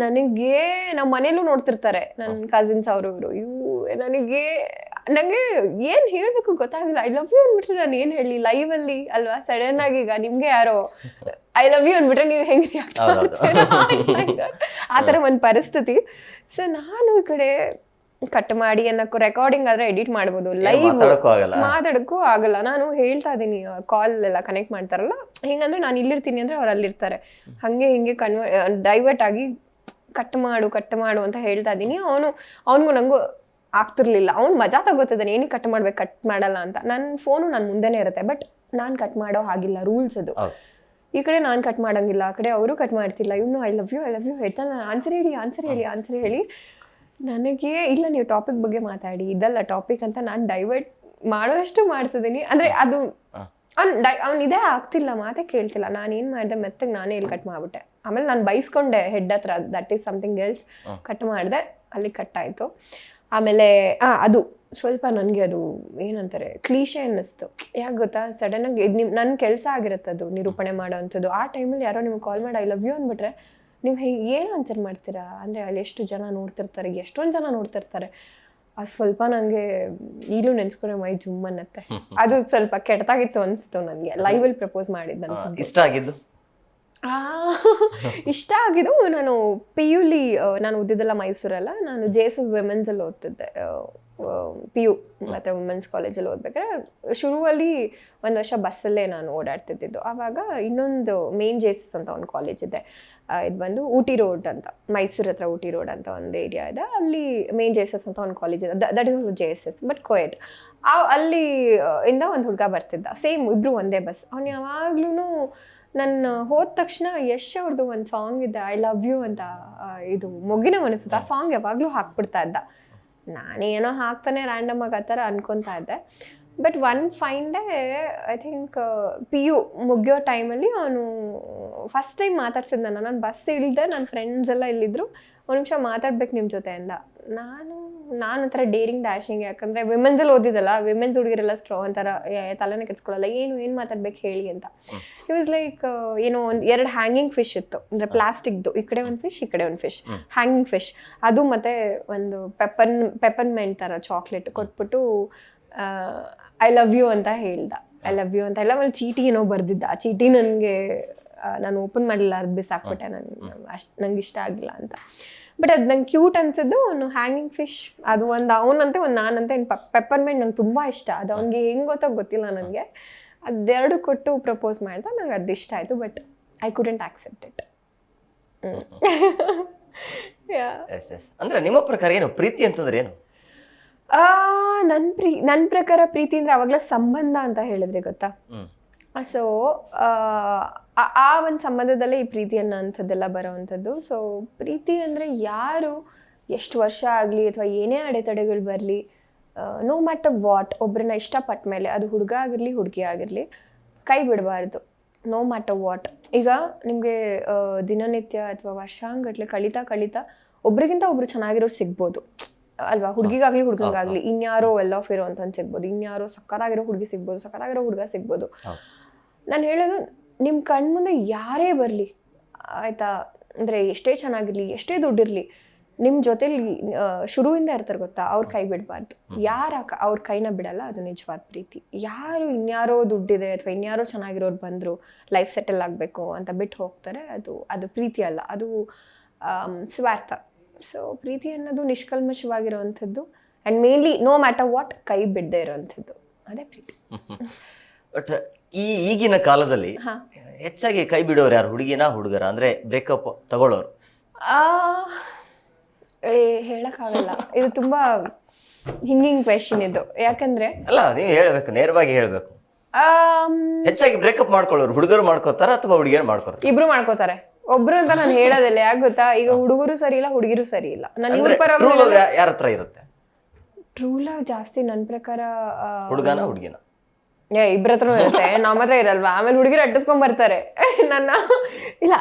ನನಗೆ ನಮ್ಮ ಮನೇಲೂ ನೋಡ್ತಿರ್ತಾರೆ ನನ್ನ ಕಸಿನ್ಸ್ ಅವರು ಇವರು. ನಂಗೆ ಏನು ಹೇಳಬೇಕು ಗೊತ್ತಾಗಿಲ್ಲ. ಐ ಲವ್ ಯು ಅಂದ್ಬಿಟ್ರೆ ನಾನು ಏನು ಹೇಳಲಿ ಲೈವಲ್ಲಿ ಅಲ್ವಾ? ಸಡನ್ ಆಗಿ ಈಗ ನಿಮಗೆ ಯಾರೋ ಐ ಲವ್ ಯು ಅಂದ್ಬಿಟ್ರೆ ನೀವು ಹೆಂಗೆ ರಿಯಾಕ್ಟ್ ಮಾಡ್ತೀರಾ? ಆ ಥರ ಒಂದು ಪರಿಸ್ಥಿತಿ. ಸೊ ನಾನು ಈ ಕಡೆ ಕಟ್ ಮಾಡಿ ಅನ್ನೋಕ್ಕೂ, ರೆಕಾರ್ಡಿಂಗ್ ಆದರೆ ಎಡಿಟ್ ಮಾಡ್ಬೋದು, ಲೈವ್ ಮಾತಾಡೋಕ್ಕೂ ಆಗಲ್ಲ. ನಾನು ಹೇಳ್ತಾ ಇದ್ದೀನಿ, ಕಾಲ್ ಎಲ್ಲ ಕನೆಕ್ಟ್ ಮಾಡ್ತಾರಲ್ಲ ಹೆಂಗಂದ್ರೆ ನಾನು ಇಲ್ಲಿರ್ತೀನಿ ಅಂದರೆ ಅವ್ರು ಅಲ್ಲಿರ್ತಾರೆ. ಹಾಗೆ ಹಿಂಗೆ ಡೈವರ್ಟ್ ಆಗಿ ಕಟ್ ಮಾಡು ಅಂತ ಹೇಳ್ತಾ ಇದ್ದೀನಿ. ಅವನಿಗೂ ನನಗೂ ಆಗ್ತಿರ್ಲಿಲ್ಲ. ಅವ್ನು ಮಜಾ ತಗೋತಿದ್ದಾನೆ, ಏನಕ್ಕೆ ಕಟ್ ಮಾಡ್ಬೇಕು, ಕಟ್ ಮಾಡಲ್ಲ ಅಂತ. ನನ್ನ ಫೋನು ನನ್ನ ಮುಂದೆನೇ ಇರುತ್ತೆ, ಬಟ್ ನಾನು ಕಟ್ ಮಾಡೋ ಹಾಗಿಲ್ಲ, ರೂಲ್ಸ್ ಅದು. ಈ ಕಡೆ ನಾನು ಕಟ್ ಮಾಡೋಂಗಿಲ್ಲ, ಆ ಕಡೆ ಅವರು ಕಟ್ ಮಾಡ್ತಿಲ್ಲ. ಇವನು ಐ ಲವ್ ಯು ಹೇಳ್ತಾನೆ. ನಾನು ಆನ್ಸರ್ ಹೇಳಿ ನನಗೆ ಇಲ್ಲ ನೀವು ಟಾಪಿಕ್ ಬಗ್ಗೆ ಮಾತಾಡಿ, ಇದಲ್ಲ ಟಾಪಿಕ್ ಅಂತ ನಾನು ಡೈವರ್ಟ್ ಮಾಡೋಷ್ಟು ಮಾಡ್ತಿದ್ದೀನಿ. ಅಂದರೆ ಅದು ಅವ್ನು ಇದೇ ಆಗ್ತಿಲ್ಲ, ಮಾತೇ ಕೇಳ್ತಿಲ್ಲ. ನಾನು ಏನು ಮಾಡಿದೆ, ಮೆತ್ತಗೆ ನಾನೇ ಇಲ್ಲಿ ಕಟ್ ಮಾಡಿಬಿಟ್ಟೆ. ಆಮೇಲೆ ನಾನು ಬೈಸ್ಕೊಂಡೆ ಹೆಡ್ ಹತ್ರ, that is something else. Cut ಮಾಡಿದೆ, ಅಲ್ಲಿ ಕಟ್ ಆಯಿತು. ಆಮೇಲೆ ಅದು ಸ್ವಲ್ಪ ನನಗೆ ಅದು ಏನಂತಾರೆ ಕ್ಲೀಶೆ ಅನ್ನಿಸ್ತು. ಯಾಕೆ ಗೊತ್ತಾ, ಸಡನ್ನಾಗಿ ನನ್ನ ಕೆಲಸ ಆಗಿರುತ್ತೆ ಅದು ನಿರೂಪಣೆ ಮಾಡೋ ಅಂಥದ್ದು. ಆ ಟೈಮಲ್ಲಿ ಯಾರೋ ನಿಮ್ಗೆ ಕಾಲ್ ಮಾಡಿ ಐ ಲವ್ ಯು ಅಂದ್ಬಿಟ್ರೆ ನೀವು ಏನು ಆನ್ಸರ್ ಮಾಡ್ತೀರಾ? ಅಂದರೆ ಅಲ್ಲಿ ಎಷ್ಟು ಜನ ನೋಡ್ತಿರ್ತಾರೆ, ಎಷ್ಟೊಂದು ಜನ ನೋಡ್ತಿರ್ತಾರೆ. ಅದು ಸ್ವಲ್ಪ ನನಗೆ ಈಗಲೂ ನೆನೆಸ್ಕೊಂಡ್ರೆ ಮೈ ಜುಮ್ ಅನ್ನತ್ತೆ. ಅದು ಸ್ವಲ್ಪ ಕೆಟ್ಟದಾಗಿತ್ತು ಅನಿಸ್ತು ನನಗೆ, ಲೈವಲ್ಲಿ ಪ್ರಪೋಸ್ ಮಾಡಿದ್ದಂತ. ಇಷ್ಟ ಆಗಿದ್ದು ನಾನು PUಲಿ ನಾನು ಓದಿದ್ದೆಲ್ಲ ಮೈಸೂರಲ್ಲ, ನಾನು JSS ವಿಮೆನ್ಸಲ್ಲಿ ಓದ್ತಿದ್ದೆ. PU ಮತ್ತು ವುಮೆನ್ಸ್ ಕಾಲೇಜಲ್ಲಿ ಓದ್ಬೇಕಾದ್ರೆ ಶುರುವಲ್ಲಿ 1 ವರ್ಷ ಬಸ್ಸಲ್ಲೇ ನಾನು ಓಡಾಡ್ತಿದ್ದು. ಆವಾಗ ಇನ್ನೊಂದು ಮೇನ್ JSS ಅಂತ ಒಂದು ಕಾಲೇಜ್ ಇದೆ. ಇದು ಬಂದು ಊಟಿ ರೋಡ್ ಅಂತ, ಮೈಸೂರು ಹತ್ರ ಊಟಿ ರೋಡ್ ಅಂತ ಒಂದು ಏರಿಯಾ ಇದೆ. ಅಲ್ಲಿ ಮೇನ್ JSS ಅಂತ ಒಂದು ಕಾಲೇಜ್ ಇದೆ. That is JSS but co-ed. ಅಲ್ಲಿ ಇಂದ ಒಂದು ಹುಡುಗ ಬರ್ತಿದ್ದ, ಸೇಮ್ ಇಬ್ಬರು ಒಂದೇ ಬಸ್. ಅವ್ನು ಯಾವಾಗ್ಲೂ ನನ್ನ ಹೋದ ತಕ್ಷಣ ಯಶ್ ಅವ್ರದ್ದು ಒಂದು ಸಾಂಗ್ ಇದೆ ಐ ಲವ್ ಯು ಅಂತ, ಇದು ಮೊಗ್ಗಿನ ಮನಸ್ಸು, ಆ ಸಾಂಗ್ ಯಾವಾಗಲೂ ಹಾಕ್ಬಿಡ್ತಾ ಇದ್ದ. ನಾನೇನೋ ಹಾಕ್ತಾನೆ ರ್ಯಾಂಡಮ್ ಆಗಿ ಆ ಥರ ಅನ್ಕೊತಾ ಇದ್ದೆ. But one fine day I think PU ಮುಗಿಯೋ ಟೈಮಲ್ಲಿ ಅವನು ಫಸ್ಟ್ ಟೈಮ್ ಮಾತಾಡ್ಸಿದ್ದ. ನಾನು ಬಸ್ ಇಳಿದೆ, ನನ್ನ ಫ್ರೆಂಡ್ಸ್ ಎಲ್ಲ ಇಲ್ಲಿದ್ದರು. ಒಂದು ನಿಮಿಷ ಮಾತಾಡ್ಬೇಕು ನಿಮ್ಮ ಜೊತೆ ಅಂದ. ನಾನು ಆ ಥರ ಡೇರಿಂಗ್ ಡ್ಯಾಶಿಂಗ್, ಯಾಕಂದರೆ ವಿಮೆನ್ಸಲ್ಲಿ ಓದಿದ್ದಲ್ಲ, ವಿಮೆನ್ಸ್ ಹುಡುಗಿರೆಲ್ಲ ಒಂಥರ ತಲೆನೇ ಕೆಡ್ಸ್ಕೊಳ್ಳಲ್ಲ, ಏನು ಮಾತಾಡ್ಬೇಕು ಹೇಳಿ ಅಂತ. ಇಟ್ ವಾಸ್ ಲೈಕ್ ಏನೋ ಒಂದು 2 ಹ್ಯಾಂಗಿಂಗ್ ಫಿಶ್ ಇತ್ತು, ಅಂದರೆ ಪ್ಲಾಸ್ಟಿಕ್ದು, ಈ ಕಡೆ ಒಂದು ಫಿಶ್, ಈ ಕಡೆ ಒಂದು ಫಿಶ್, ಹ್ಯಾಂಗಿಂಗ್ ಫಿಶ್. ಅದು ಮತ್ತು ಒಂದು ಪೆಪ್ಪರ್ಮೆಂಟ್ ಥರ ಚಾಕ್ಲೇಟ್ ಕೊಟ್ಬಿಟ್ಟು ಐ ಲವ್ ಯು ಅಂತ ಹೇಳ್ದ. ಐ ಲವ್ ಯು ಅಂತ ಎಲ್ಲ. ಆಮೇಲೆ ಚೀಟಿ ಏನೋ ಬರ್ದಿದ್ದ. ಆ ಚೀಟಿ ನನಗೆ ನಾನು ಓಪನ್ ಮಾಡಲಿಲ್ಲ, ಅದು ಬಿಸಾಕ್ಬಿಟ್ಟೆ. ನಂಗೆ ಇಷ್ಟ ಆಗಿಲ್ಲ ಅಂತ. ಬಟ್ ಅದು ನಂಗೆ ಕ್ಯೂಟ್ ಅನ್ಸಿದ್ದು. ಅವನು ಹ್ಯಾಂಗಿಂಗ್ ಫಿಶ್ ಅದು ಒಂದು ಅವನಂತೆ ಒಂದು ನಾನಂತೆ. ಪೆಪ್ಪರ್ಮೆಂಟ್ ನಂಗೆ ತುಂಬ ಇಷ್ಟ. ಅದು ಅವ್ನಿಗೆ ಹೆಂಗೆ ಗೊತ್ತಿಲ್ಲ ನನಗೆ. ಅದೆರಡು ಕೊಟ್ಟು ಪ್ರಪೋಸ್ ಮಾಡ್ದ. ನಂಗೆ ಅದು ಇಷ್ಟ ಆಯಿತು, but I couldn't accept it. ಅಂದರೆ ನಿಮ್ಮ ಪ್ರಕಾರ ಏನು ಪ್ರೀತಿ ಅಂತಂದ್ರೆ ಏನು? ನನ್ನ ಪ್ರಕಾರ ಪ್ರೀತಿ ಅಂದರೆ ಅವಾಗಲೇ ಸಂಬಂಧ ಅಂತ ಹೇಳಿದ್ರೆ ಗೊತ್ತಾ. ಸೊ ಆ ಒಂದು ಸಂಬಂಧದಲ್ಲೇ ಈ ಪ್ರೀತಿ ಅನ್ನೋ ಅಂಥದ್ದೆಲ್ಲ ಬರೋವಂಥದ್ದು. ಸೊ ಪ್ರೀತಿ ಅಂದರೆ ಯಾರು ಎಷ್ಟು ವರ್ಷ ಆಗಲಿ ಅಥವಾ ಏನೇ ಅಡೆತಡೆಗಳು ಬರಲಿ, ನೋ ಮ್ಯಾಟರ್ ವಾಟ್, ಒಬ್ಬರನ್ನ ಇಷ್ಟಪಟ್ಟ ಮೇಲೆ ಅದು ಹುಡುಗ ಆಗಿರಲಿ ಹುಡುಗಿ ಆಗಿರಲಿ ಕೈ ಬಿಡಬಾರ್ದು. No matter what. ಈಗ ನಿಮಗೆ ದಿನನಿತ್ಯ ಅಥವಾ ವರ್ಷಾಂಗಟ್ಲೆ ಕಳೀತಾ ಒಬ್ರಿಗಿಂತ ಒಬ್ರು ಚೆನ್ನಾಗಿರೋರು ಸಿಗ್ಬೋದು ಅಲ್ವಾ? ಹುಡುಗಿಗಾಗಲಿ ಹುಡುಗಂಗಾಗಲಿ ಇನ್ಯಾರೋ ವೆಲ್ ಆಫ್ ಇರೋ ಅಂತ ಸಿಗ್ಬೋದು, ಇನ್ಯಾರೋ ಸಕ್ಕತ್ತಾಗಿರೋ ಹುಡುಗಿ ಸಿಗ್ಬೋದು, ಸಕ್ಕತ್ತಾಗಿರೋ ಹುಡುಗ ಸಿಗ್ಬೋದು. ನಾನು ಹೇಳೋದು, ನಿಮ್ಮ ಕಣ್ಮುಂದೆ ಯಾರೇ ಬರಲಿ ಆಯಿತಾ, ಅಂದರೆ ಎಷ್ಟೇ ಚೆನ್ನಾಗಿರಲಿ, ಎಷ್ಟೇ ದುಡ್ಡಿರಲಿ, ನಿಮ್ಮ ಜೊತೆಲಿ ಶುರುವಿಂದ ಇರ್ತಾರೆ ಗೊತ್ತಾ, ಅವ್ರ ಕೈ ಬಿಡಬಾರ್ದು. ಅವ್ರ ಕೈನ ಬಿಡಲ್ಲ, ಅದು ನಿಜವಾದ ಪ್ರೀತಿ. ಯಾರು ಇನ್ಯಾರೋ ದುಡ್ಡಿದೆ ಅಥವಾ ಇನ್ಯಾರೋ ಚೆನ್ನಾಗಿರೋರು ಬಂದರು ಲೈಫ್ ಸೆಟಲ್ ಆಗಬೇಕು ಅಂತ ಬಿಟ್ಟು ಹೋಗ್ತಾರೆ, ಅದು ಪ್ರೀತಿ ಅಲ್ಲ, ಅದು ಸ್ವಾರ್ಥ. ಸೊ ಪ್ರೀತಿ ಅನ್ನೋದು ನಿಷ್ಕಲ್ಮಶವಾಗಿರುವಂಥದ್ದು and mainly no matter what ಕೈ ಬಿಡದೆ ಇರೋವಂಥದ್ದು, ಅದೇ ಪ್ರೀತಿ. ಬಟ್ ಈಗಿನ ಕಾಲದಲ್ಲಿ ಹೆಚ್ಚಾಗಿ ಕೈ ಬಿಡೋರು ಯಾರು, ಹುಡುಗಿನ ಹುಡುಗರ? ಅಂದರೆ ಬ್ರೇಕಪ್ ತಗೊಳ್ಳೋರು ಹೇಳಕ್ಕಾಗಲ್ಲ. ಇದು ತುಂಬಾ ಹಿಂಗಿಂಗ್ ಕ್ವೆಶ್ಚನ್ ಇದು. ಯಾಕಂದ್ರೆ ಅಲ್ಲ, ನೀವು ಹೇಳ್ಬೇಕು, ನೇರವಾಗಿ ಹೇಳ್ಬೇಕು. ಹೆಚ್ಚಾಗಿ ಬ್ರೇಕಪ್ ಮಾಡ್ಕೊಳ್ಳೋರು ಹುಡುಗರು ಮಾಡ್ಕೋತಾರ ಅಥವಾ ಹುಡುಗಿಯರು ಮಾಡ್ಕೋತಾರೆ? ಇಬ್ರು ಮಾಡ್ಕೋತಾರೆ. ಒಬ್ರು ಅಂತ ನಾನು ಹೇಳೋದಿಲ್ಲ. ಯಾಕೆ ಗೊತ್ತಾ, ಈಗ ಹುಡುಗರು ಸರಿ ಇಲ್ಲ, ಹುಡುಗಿರು ಸರಿ ಇಲ್ಲ. ನಾನು ಇವ್ರ ಪರ ಯಾರ ಹತ್ರ ಇರುತ್ತೆ ಟ್ರೂ ಲವ್ ಜಾಸ್ತಿ ನನ್ನ ಪ್ರಕಾರ. ಹುಡುಗನ ಹುಡುಗಿನ? ಇಬ್ಬರ ಹತ್ರನೂ ಇರುತ್ತೆ, ನಮ್ಮ ಹತ್ರ ಇರಲ್ವಾ? ಆಮೇಲೆ ಹುಡುಗಿರು ಅಟ್ಟಿಸ್ಕೊಂಡ್ ಬರ್ತಾರೆ ನನ್ನ. ಇಲ್ಲ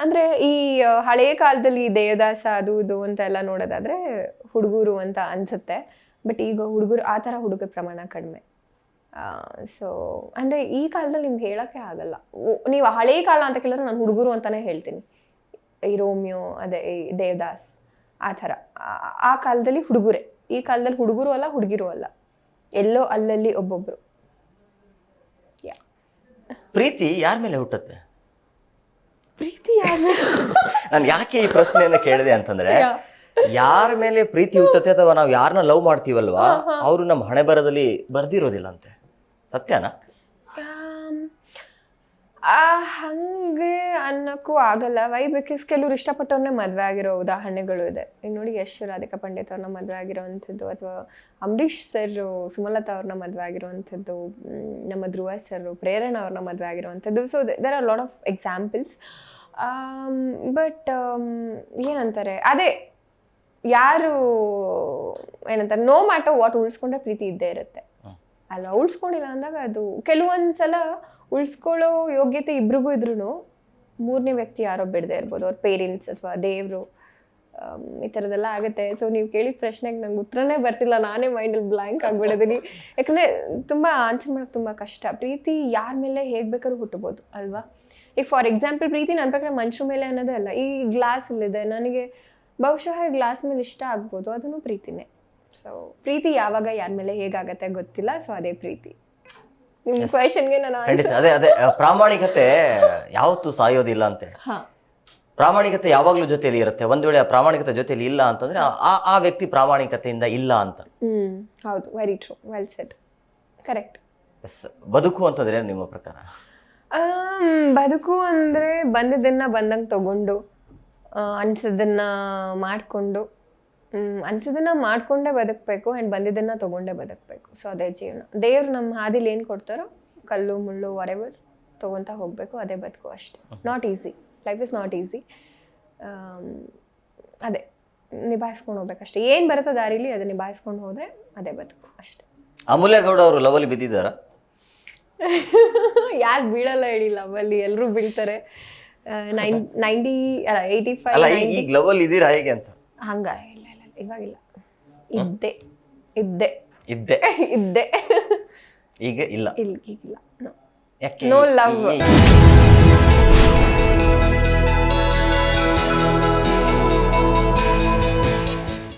ಅಂದ್ರೆ ಈ ಹಳೆಯ ಕಾಲದಲ್ಲಿ ದೇವದಾಸ ಅದು ಇದು ಅಂತ ಎಲ್ಲ ನೋಡೋದಾದ್ರೆ ಹುಡುಗರು ಅಂತ ಅನ್ಸುತ್ತೆ. ಬಟ್ ಈಗ ಹುಡುಗರು ಆ ಥರ ಹುಡುಗರ ಪ್ರಮಾಣ ಕಡಿಮೆ. ಸೊ ಅಂದರೆ ಈ ಕಾಲದಲ್ಲಿ ನಿಮ್ಗೆ ಹೇಳೋಕ್ಕೆ ಆಗಲ್ಲ. ನೀವು ಹಳೆಯ ಕಾಲ ಅಂತ ಕೇಳಿದ್ರೆ ನಾನು ಹುಡುಗರು ಅಂತಲೇ ಹೇಳ್ತೀನಿ. ಈ ರೋಮಿಯೋ, ಅದೇ ಈ ದೇವದಾಸ್, ಆ ಥರ ಆ ಕಾಲದಲ್ಲಿ ಹುಡುಗರೇ. ಈ ಕಾಲದಲ್ಲಿ ಹುಡುಗರು ಅಲ್ಲ, ಹುಡುಗಿರು ಅಲ್ಲ, ಎಲ್ಲೋ ಅಲ್ಲಲ್ಲಿ ಒಬ್ಬೊಬ್ರು. ಪ್ರೀತಿ ಯಾರ ಮೇಲೆ ಹುಟ್ಟುತ್ತೆ? ಪ್ರೀತಿ ಯಾರ ಮೇಲೆ? ನಾನು ಯಾಕೆ ಈ ಪ್ರಶ್ನೆಯನ್ನು ಕೇಳಿದೆ ಅಂತಂದ್ರೆ, ಯಾರ ಮೇಲೆ ಪ್ರೀತಿ ಹುಟ್ಟುತ್ತೆ ಅಥವಾ ನಾವು ಯಾರನ್ನ ಲವ್ ಮಾಡ್ತೀವಲ್ವಾ ಅವರು ನಮ್ಮ ಹಣೆ ಬರದಲ್ಲಿ ಬರ್ದಿರೋದಿಲ್ಲ ಅಂತೆ. ಸತ್ಯನಾ? ಹಂಗೆ ಅನ್ನೋಕ್ಕೂ ಆಗಲ್ಲ. ವೈ ಬಿಕಾಸ್ ಕೆಲವ್ರು ಇಷ್ಟಪಟ್ಟವ್ರನ್ನೇ ಮದುವೆ ಆಗಿರೋ ಉದಾಹರಣೆಗಳು ಇದೆ. ಈಗ ನೋಡಿ, ಯಶ್ ರಾಧಿಕಾ ಪಂಡಿತ್ ಅವ್ರನ್ನ ಮದುವೆ ಆಗಿರೋವಂಥದ್ದು, ಅಥವಾ ಅಂಬರೀಷ್ ಸರ್ ಸುಮಲತಾ ಅವ್ರನ್ನ ಮದುವೆ ಆಗಿರೋವಂಥದ್ದು, ನಮ್ಮ ಧ್ರುವ ಸರ್ ಪ್ರೇರಣಾ ಅವ್ರನ್ನ ಮದುವೆ ಆಗಿರೋವಂಥದ್ದು. So there are lot of examples. But ಏನಂತಾರೆ, ಅದೇ ಯಾರು ಏನಂತಾರೆ, ನೋ ಮ್ಯಾಟರ್ ವಾಟ್ ಉಳಿಸ್ಕೊಂಡ್ರೆ ಪ್ರೀತಿ ಇದ್ದೇ ಇರುತ್ತೆ ಅಲ್ಲ. ಉಳಿಸ್ಕೊಂಡಿಲ್ಲ ಅಂದಾಗ ಅದು ಕೆಲವೊಂದ್ಸಲ ಉಳಿಸ್ಕೊಳ್ಳೋ ಯೋಗ್ಯತೆ ಇಬ್ರಿಗೂ ಇದ್ರೂ ಮೂರನೇ ವ್ಯಕ್ತಿ ಯಾರೋ ಬಿಡದೆ ಇರ್ಬೋದು, ಅವ್ರ ಪೇರೆಂಟ್ಸ್ ಅಥವಾ ದೇವರು, ಈ ಥರದ್ದೆಲ್ಲ ಆಗುತ್ತೆ. ಸೊ ನೀವು ಕೇಳಿದ ಪ್ರಶ್ನೆಗೆ ನಂಗೆ ಉತ್ತರನೇ ಬರ್ತಿಲ್ಲ, ನಾನೇ ಮೈಂಡಲ್ಲಿ ಬ್ಲ್ಯಾಂಕ್ ಆಗಿಬಿಡೋದಿನಿ. ಯಾಕಂದರೆ ತುಂಬ ಆನ್ಸರ್ ಮಾಡೋಕ್ಕೆ ತುಂಬ ಕಷ್ಟ. ಪ್ರೀತಿ ಯಾರ ಮೇಲೆ ಹೇಗೆ ಬೇಕಾದ್ರೂ ಹುಟ್ಟಬೋದು ಅಲ್ವಾ? ಈಗ ಫಾರ್ ಎಕ್ಸಾಂಪಲ್ ಪ್ರೀತಿ ನನ್ನ ಪ್ರಕಾರ ಮನುಷ್ಯ ಮೇಲೆ ಅನ್ನೋದೇ ಅಲ್ಲ. ಈ ಗ್ಲಾಸಲ್ಲಿದೆ, ನನಗೆ ಬಹುಶಃ ಗ್ಲಾಸ್ ಮೇಲೆ ಇಷ್ಟ ಆಗ್ಬೋದು, ಅದನ್ನು ಪ್ರೀತಿನೇ. ಸೊ ಪ್ರೀತಿ ಯಾವಾಗ ಯಾರ ಮೇಲೆ ಹೇಗಾಗತ್ತೆ ಗೊತ್ತಿಲ್ಲ. ಸೊ ಅದೇ ಪ್ರೀತಿ. ನಿಮ್ಮ ಕ್ವೆಶ್ಚನ್ಗೆ ನಾನು ಅದೇ ಅದೇ ಪ್ರಾಮಾಣಿಕತೆ ಯಾವತ್ತೂ ಸಾಯೋದಿಲ್ಲ ಅಂತೆ. ಪ್ರಾಮಾಣಿಕತೆ ಯಾವಾಗ್ಲೂ ಜೊತೆಯಲ್ಲಿ ಇರುತ್ತೆ. ಒಂದ್ ವೇಳೆ ಆ ಪ್ರಾಮಾಣಿಕತೆ ಜೊತೆಯಲ್ಲಿ ಇಲ್ಲ ಅಂತಂದ್ರೆ ಆ ವ್ಯಕ್ತಿ ಪ್ರಾಮಾಣಿಕತೆಯಿಂದ ಇಲ್ಲ ಅಂತ. ಹೌದು, very true, well shed, correct. ಬದುಕು ಅಂತಂದ್ರೆ ನಿಮ್ಮ ಪ್ರಕಾರ? ಬದುಕು ಅಂದ್ರೆ ಬಂದಿದ್ದನ್ನ ಬಂದಂಗೆ ತಗೊಂಡು, ಅನ್ಸೋದನ್ನ ಮಾಡಿಕೊಂಡು, ಅನ್ಸೋದನ್ನ ಮಾಡ್ಕೊಂಡೇ ಬದುಕಬೇಕು ಆ್ಯಂಡ್ ಬಂದಿದ್ದನ್ನು ತೊಗೊಂಡೇ ಬದುಕಬೇಕು. ಸೊ ಅದೇ ಜೀವನ. ದೇವ್ರು ನಮ್ಮ ಹಾದಿಲಿ ಏನು ಕೊಡ್ತಾರೋ, ಕಲ್ಲು ಮುಳ್ಳು ವಾರೆವರ್ ತೊಗೊತಾ ಹೋಗಬೇಕು, ಅದೇ ಬದುಕು ಅಷ್ಟೇ. Not easy, life is not easy. ಅದೇ ನಿಭಾಯಿಸ್ಕೊಂಡು ಹೋಗ್ಬೇಕಷ್ಟೇ. ಏನು ಬರುತ್ತೋ ದಾರಿಲಿ ಅದು ನಿಭಾಯಿಸ್ಕೊಂಡು ಹೋದರೆ ಅದೇ ಬದುಕು ಅಷ್ಟೇ. ಅಮೂಲ್ಯ ಗೌಡ ಅವರು ಲವಲ್ಲಿ ಬಿದ್ದಿದ್ದಾರ? ಯಾರು ಬೀಳಲ್ಲ ಹೇಳಿ, ಲವಲ್ಲಿ ಎಲ್ಲರೂ ಬೀಳ್ತಾರೆ. 85 ಅಲ್ಲ, ಈಗ ಲವಲ್ಲಿ ಇದ್ದೀರಾ ಹೇಗೆ ಅಂತ? ಹಂಗ ಇಲ್ಲ ಇಲ್ಲ, ಇವಾಗಿಲ್ಲ. ಇದ್ದೆ ಇದ್ದೆ ಇದ್ದೆ ಇದ್ದೆ ಈಗ ಇಲ್ಲ. ಈಗಿಲ್ಲ. ಯಾಕೆ? No love.